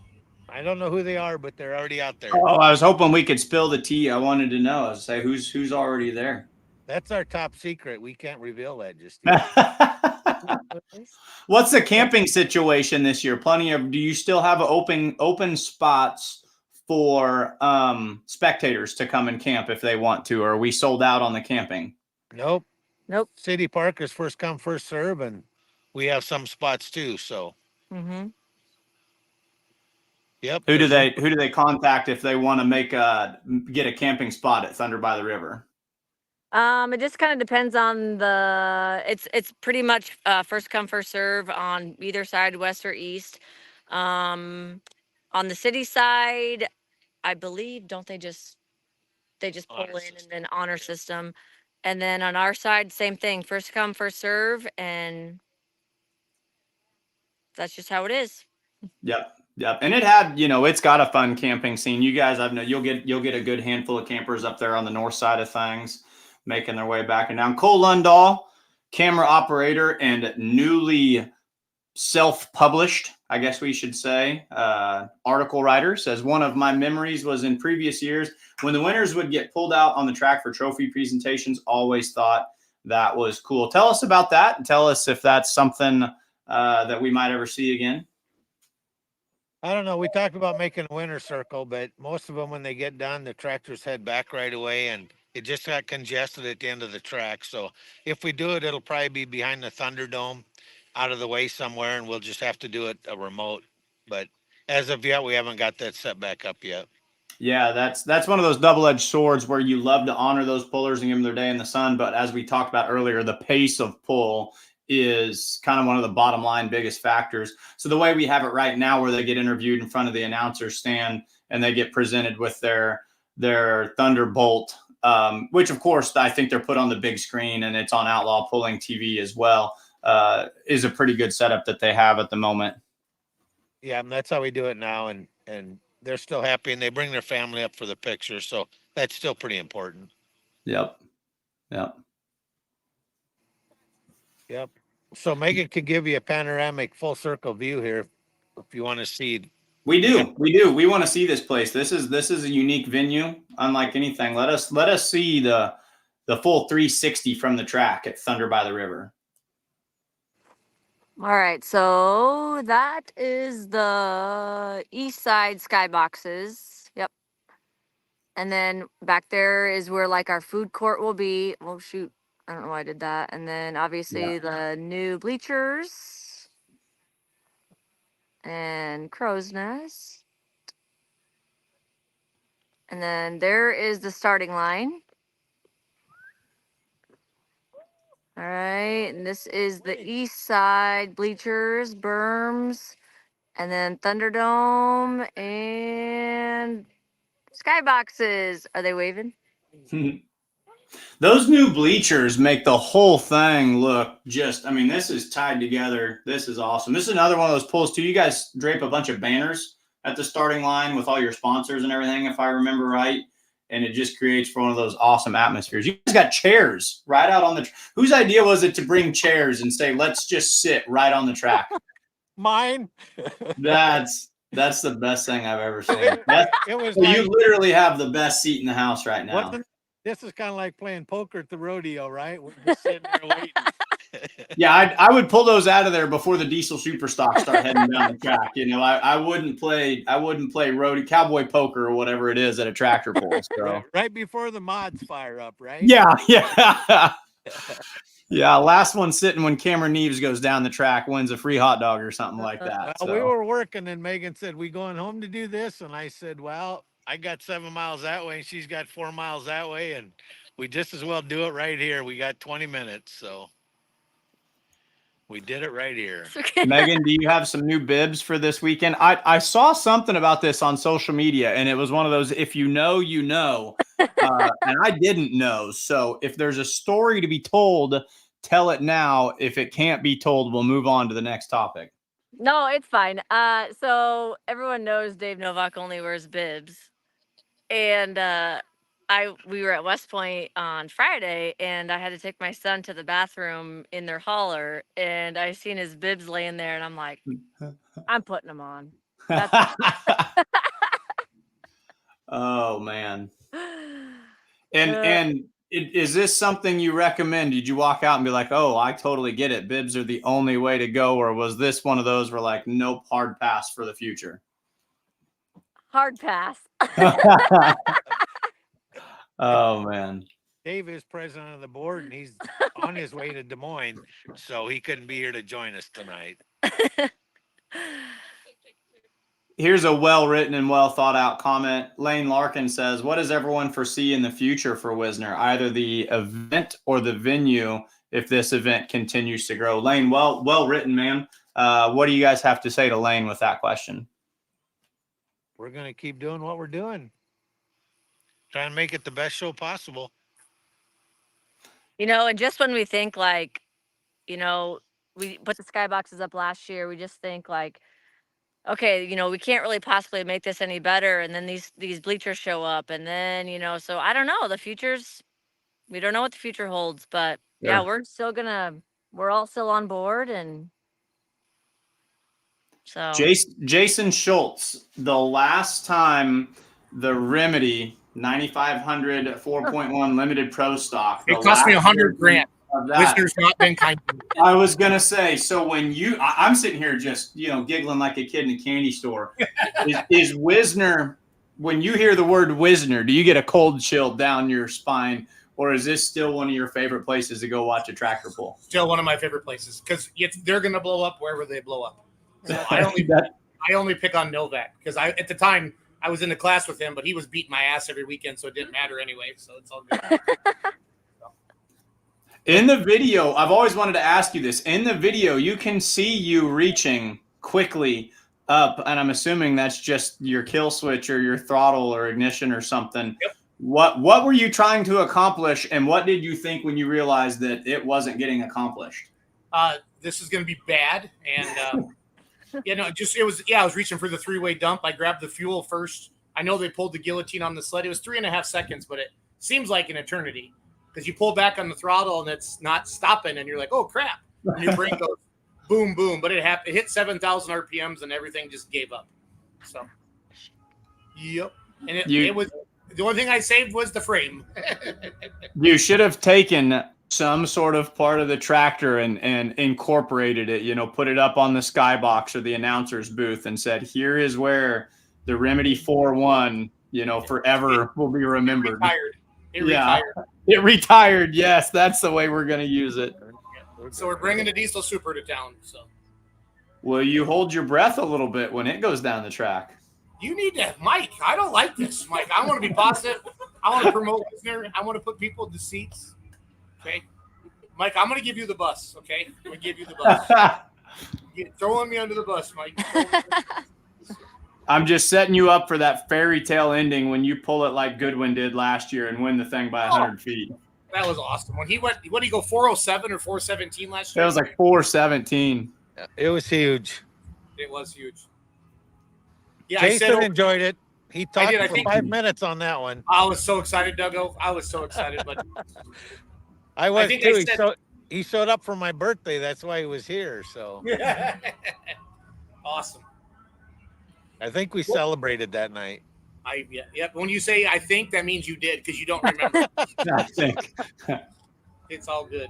I don't know who they are, but they're already out there. Oh, I was hoping we could spill the tea. I wanted to know. I was say who's already there. That's our top secret. We can't reveal that just yet. What's the camping situation this year? Do you still have open spots for spectators to come and camp if they want to, or are we sold out on the camping? Nope. City Park is first come, first serve, and we have some spots too. So. Mm-hmm. Yep. Who do they contact if they want to get a camping spot at Thunder by the River? It just kind of depends on it's pretty much first come, first serve on either side, west or east. On the city side, I believe, don't they just pull in and then honor system. And then on our side, same thing, first come, first serve, and that's just how it is. Yep. And it had, it's got a fun camping scene. You guys, you'll get a good handful of campers up there on the north side of things, making their way back and down. Cole Lundahl, camera operator and newly self-published, I guess we should say, article writer, says one of my memories was in previous years when the winners would get pulled out on the track for trophy presentations. Always thought that was cool. Tell us about that and tell us if that's something that we might ever see again. I don't know. We talked about making a winner's circle, but most of them, when they get done, the tractors head back right away, and it just got congested at the end of the track. So if we do it, it'll probably be behind the Thunderdome, out of the way somewhere, and we'll just have to do it a remote. But as of yet, we haven't got that set back up yet. Yeah, that's one of those double-edged swords where you love to honor those pullers and give them their day in the sun. But as we talked about earlier, the pace of pull is kind of one of the bottom line biggest factors. So the way we have it right now, where they get interviewed in front of the announcer stand, and they get presented with their Thunderbolt, which of course I think they're put on the big screen and it's on Outlaw Pulling TV as well. Is a pretty good setup that they have at the moment. Yeah, and that's how we do it now, and they're still happy, and they bring their family up for the picture, so that's still pretty important. Yep. So Megan could give you a panoramic full circle view here if you want to see. We do. We want to see this place. This is a unique venue, unlike anything. Let us see the full 360 from the track at Thunder by the River. All right, so that is the east side skyboxes. Yep. And then back there is where like our food court will be. Oh shoot, I don't know why I did that. And then obviously the new bleachers and crow's nest. And then there is the starting line. All right, and this is the east side bleachers, berms, and then Thunderdome and skyboxes. Are they waving? Those new bleachers make the whole thing look just, I mean, this is tied together. This is awesome. This is another one of those pulls too. You guys drape a bunch of banners at the starting line with all your sponsors and everything, if I remember right. And it just creates for one of those awesome atmospheres. You guys got chairs right out on the whose idea was it to bring chairs and say, let's just sit right on the track? Mine. That's the best thing I've ever seen. It was So like, you literally have the best seat in the house right now. this is kind of like playing poker at the rodeo, right? We're just sitting there waiting. Yeah, I would pull those out of there before the diesel super stocks start heading down the track. You know, I wouldn't play roadie cowboy poker or whatever it is at a tractor pull. So. Right before the mods fire up, right? Yeah. Yeah, last one sitting when Cameron Neves goes down the track wins a free hot dog or something like that. We were working, and Megan said, "We going home to do this?" And I said, "Well, I got 7 miles that way, and she's got 4 miles that way, and we just as well do it right here. We got 20 minutes, so we did it right here." Megan, do you have some new bibs for this weekend? I saw something about this on social media, and it was one of those, if you know, you know, and I didn't know. So if there's a story to be told, tell it now. If it can't be told, we'll move on to the next topic. No, it's fine. So everyone knows Dave Novak only wears bibs. And we were at West Point on Friday, and I had to take my son to the bathroom in their hauler, and I seen his bibs laying there, and I'm like, I'm putting them on. Oh man. And is this something you recommend? Did you walk out and be like, oh, I totally get it, bibs are the only way to go? Or was this one of those where like, nope, hard pass for the future? Hard pass. Oh man. Dave is president of the board, and he's on his way to Des Moines, so he couldn't be here to join us tonight. Here's a well-written and well-thought-out comment. Lane Larkin says, what does everyone foresee in the future for Wisner, either the event or the venue, if this event continues to grow? Lane, well-written, man. What do you guys have to say to Lane with that question? We're going to keep doing what we're doing. Trying to make it the best show possible. You know, and just when we think like, you know, we put the skyboxes up last year, we just think like, okay, you know, we can't really possibly make this any better. And then these bleachers show up, and then, you know, so I don't know. We don't know what the future holds, but yeah, we're all still on board. And so Jason Schultz, the last time the Remedy 9500 4.1 limited pro stock, It cost me $100,000. Wisner's not been kind. I was gonna say, so when I'm sitting here just giggling like a kid in a candy store. is Wisner, when you hear the word Wisner, do you get a cold chill down your spine, or is this still one of your favorite places to go watch a tractor pull? Still one of my favorite places, because they're gonna blow up wherever they blow up. So I only pick on Novak because at the time I was in the class with him, but he was beating my ass every weekend, so it didn't matter anyway. So it's all good. In the video, I've always wanted to ask you this. In the video, you can see you reaching quickly up, and I'm assuming that's just your kill switch or your throttle or ignition or something. Yep. What were you trying to accomplish, and what did you think when you realized that it wasn't getting accomplished? This is going to be bad, and I was reaching for the three-way dump. I grabbed the fuel first. I know they pulled the guillotine on the sled. It was 3.5 seconds, but it seems like an eternity because you pull back on the throttle and it's not stopping, and you're like, oh crap! And your brain goes boom, boom, but it hit 7,000 RPMs and everything just gave up. So, yep, and it was the only thing I saved was the frame. You should have taken some sort of part of the tractor and incorporated it, put it up on the skybox or the announcer's booth and said, here is where the Remedy 4-1, forever will be remembered. It retired. Yes, that's the way we're going to use it. So we're bringing the diesel super to town. So will you hold your breath a little bit when it goes down the track? You need to, Mike. I don't like this, Mike. I want to be positive. I want to promote Wisner. I want to put people in the seats. Okay, Mike. I'm going to give you the bus. Okay, I'm going to give you the bus. You're throwing me under the bus, Mike. I'm just setting you up for that fairy tale ending when you pull it like Goodwin did last year and win the thing by 100 feet. That was awesome. When he went, what did he go 407 or 417 last year? It was like 417. It was huge. It was huge. Yeah, Jason enjoyed it. He talked for 5 minutes on that one. I was so excited, Doug. I was so excited, but I was too. He showed up for my birthday. That's why he was here. So awesome. I think we celebrated that night. When you say I think, that means you did because you don't remember. I think. It's all good.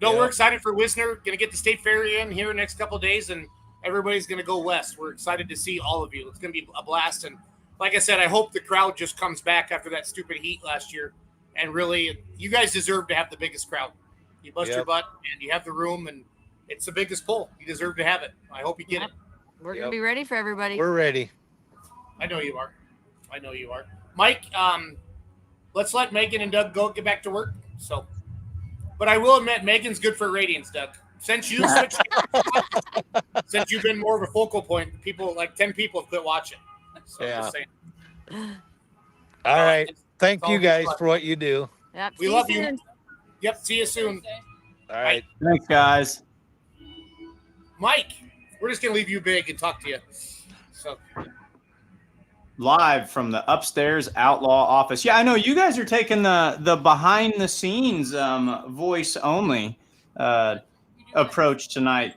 No, we're excited for Wisner. Going to get the state fair in here next couple of days, and everybody's going to go west. We're excited to see all of you. It's going to be a blast. And like I said, I hope the crowd just comes back after that stupid heat last year. And really, you guys deserve to have the biggest crowd. You bust your butt, and you have the room, and it's the biggest pull. You deserve to have it. I hope you get it. We're going to be ready for everybody. We're ready. I know you are. Mike, let's let Megan and Doug get back to work. So, but I will admit, Megan's good for ratings, Doug. Since you switched, since you've been more of a focal point, 10 people have quit watching. So I'm just saying. All right. Thank you guys for what you do. Yep. We love you. Yep. See you soon. All right. Thanks, guys. Mike, we're just going to leave you big and talk to you. So. Live from the upstairs outlaw office. Yeah, I know you guys are taking the behind the scenes voice only approach tonight.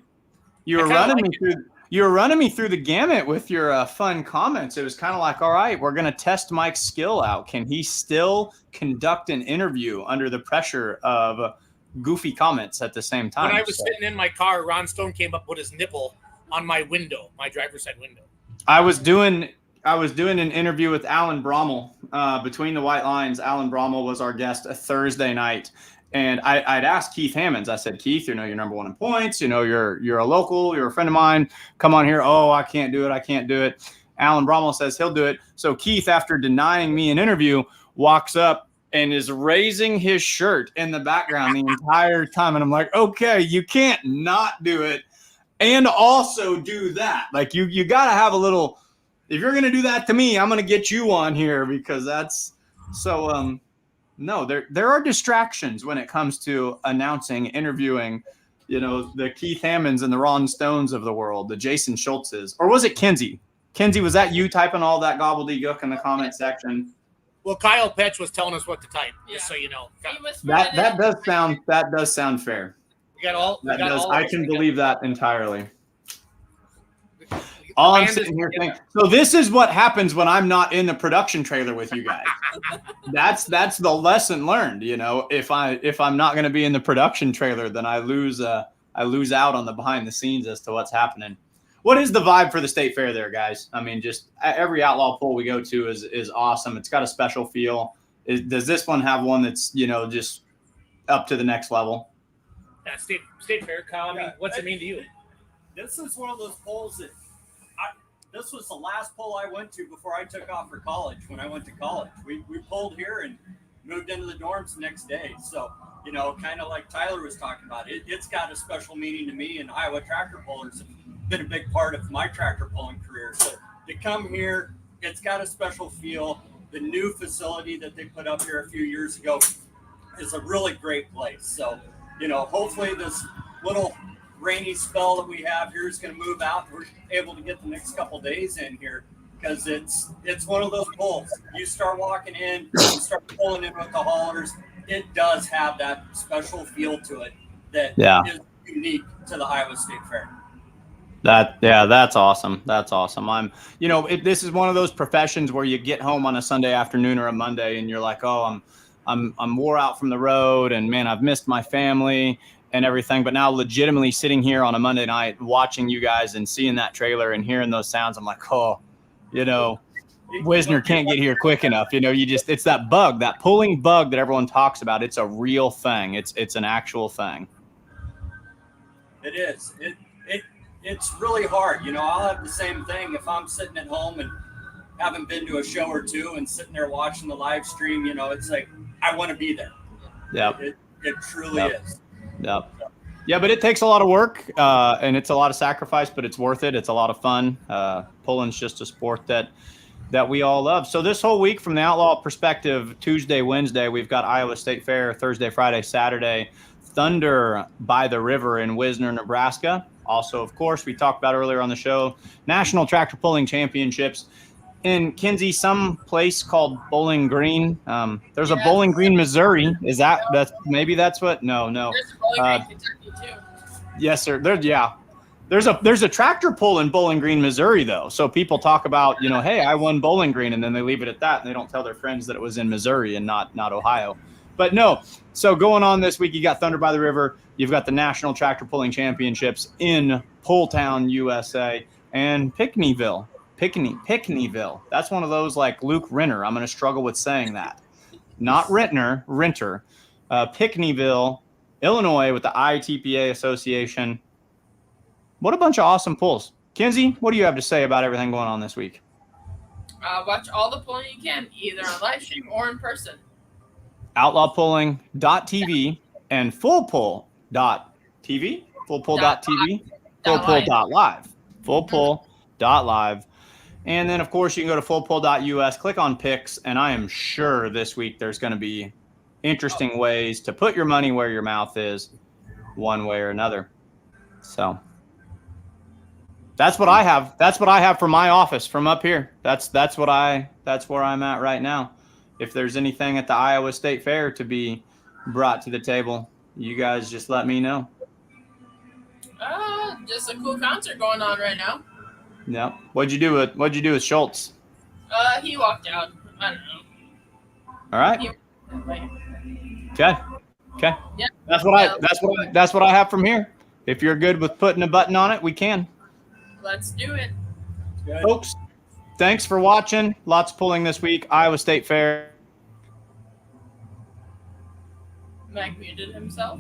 You were running me through the gamut with your fun comments. It was kind of like, all right, we're going to test Mike's skill out. Can he still conduct an interview under the pressure of goofy comments at the same time? When I was sitting in my car, Ron Stone came up with his nipple on my window, my driver's side window. I was doing an interview with Alan Brommel between the white lines. Alan Brommel was our guest a Thursday night. And I'd asked Keith Hammonds. I said, Keith, you're number one in points. You're a local. You're a friend of mine. Come on here. Oh, I can't do it. Alan Brommel says he'll do it. So Keith, after denying me an interview, walks up and is raising his shirt in the background the entire time. And I'm like, okay, you can't not do it and also do that. Like you got to have a little. If you're going to do that to me, I'm going to get you on here because that's so. No, there are distractions when it comes to announcing, interviewing, the Keith Hammonds and the Ron Stones of the world, the Jason Schultzes, or was it Kenzie? Kenzie, was that you typing all that gobbledygook in the comment section? Well, Kyle Petch was telling us what to type, just so you know. That does sound fair. I can believe that entirely. All I'm sitting here thinking. So this is what happens when I'm not in the production trailer with you guys. That's the lesson learned. If I'm not going to be in the production trailer, then I lose out on the behind the scenes as to what's happening. What is the vibe for the state fair there, guys? I mean, just every outlaw poll we go to is awesome. It's got a special feel. Does this one have one that's just up to the next level? Yeah, state fair, Kyle. I mean, what's it mean to you? This is one of those polls that. This was the last poll I went to before I took off for college. When I went to college, we polled here and moved into the dorms the next day. So, kind of like Tyler was talking about, it's got a special meaning to me and Iowa tractor pullers. been a big part of my tractor pulling career. So to come here, it's got a special feel. The new facility that they put up here a few years ago is a really great place. So, hopefully this little rainy spell that we have here is going to move out. We're able to get the next couple days in here because it's one of those pulls. You start walking in, you start pulling in with the haulers. It does have that special feel to it that is unique to the Iowa State Fair. That's awesome. That's awesome. This is one of those professions where you get home on a Sunday afternoon or a Monday and you're like, oh, I'm wore out from the road and man, I've missed my family and everything. But now legitimately sitting here on a Monday night, watching you guys and seeing that trailer and hearing those sounds, I'm like, oh, Wisner can't get here quick enough. It's that bug, that pulling bug that everyone talks about. It's a real thing. It's an actual thing. It is. It's really hard. I'll have the same thing if I'm sitting at home and haven't been to a show or two and sitting there watching the live stream. It's like, I want to be there. Yeah. It truly is. Yep. Yeah, but it takes a lot of work and it's a lot of sacrifice, but it's worth it. It's a lot of fun. Pulling's just a sport that we all love. So this whole week from the Outlaw perspective, Tuesday, Wednesday, we've got Iowa State Fair, Thursday, Friday, Saturday, Thunder by the River in Wisner, Nebraska. Also, of course, we talked about earlier on the show, National Tractor Pulling Championships in Kinsey, some place called Bowling Green. There's a Bowling Green, Missouri. That's what? No. There's a Bowling Green, Kentucky too. Yes, sir. There's a tractor pull in Bowling Green, Missouri, though. So people talk about, hey, I won Bowling Green, and then they leave it at that, and they don't tell their friends that it was in Missouri and not Ohio. But no. So going on this week, you got Thunder by the River. You've got the National Tractor Pulling Championships in Pulltown, USA, and Pickneyville. Pickneyville. That's one of those like Luke Renner. I'm going to struggle with saying that. Not Renter. Pickneyville, Illinois, with the ITPA Association. What a bunch of awesome pulls. Kinsey, what do you have to say about everything going on this week? Watch all the pulling you can, either on live stream or in person. outlawpulling.tv and fullpull.tv, fullpull.tv, fullpull.live, fullpull.live. And then, of course, you can go to fullpull.us, click on picks, and I am sure this week there's going to be interesting ways to put your money where your mouth is, one way or another. So that's what I have. That's what I have from my office from up here. That's where I'm at right now. If there's anything at the Iowa State Fair to be brought to the table, you guys just let me know. Just a cool concert going on right now. Yeah. What'd you do with Schultz? He walked out. I don't know. All right. Okay. Yeah. That's what I have from here. If you're good with putting a button on it, we can. Let's do it. Folks, thanks for watching. Lots of pulling this week. Iowa State Fair. Mike muted himself.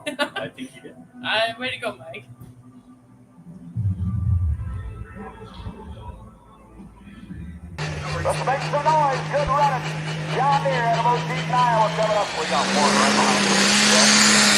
I think he did. Way to go, Mike. Let's make some noise. Good running. John Deere, Animal Deep in Iowa coming up. We got one right behind you.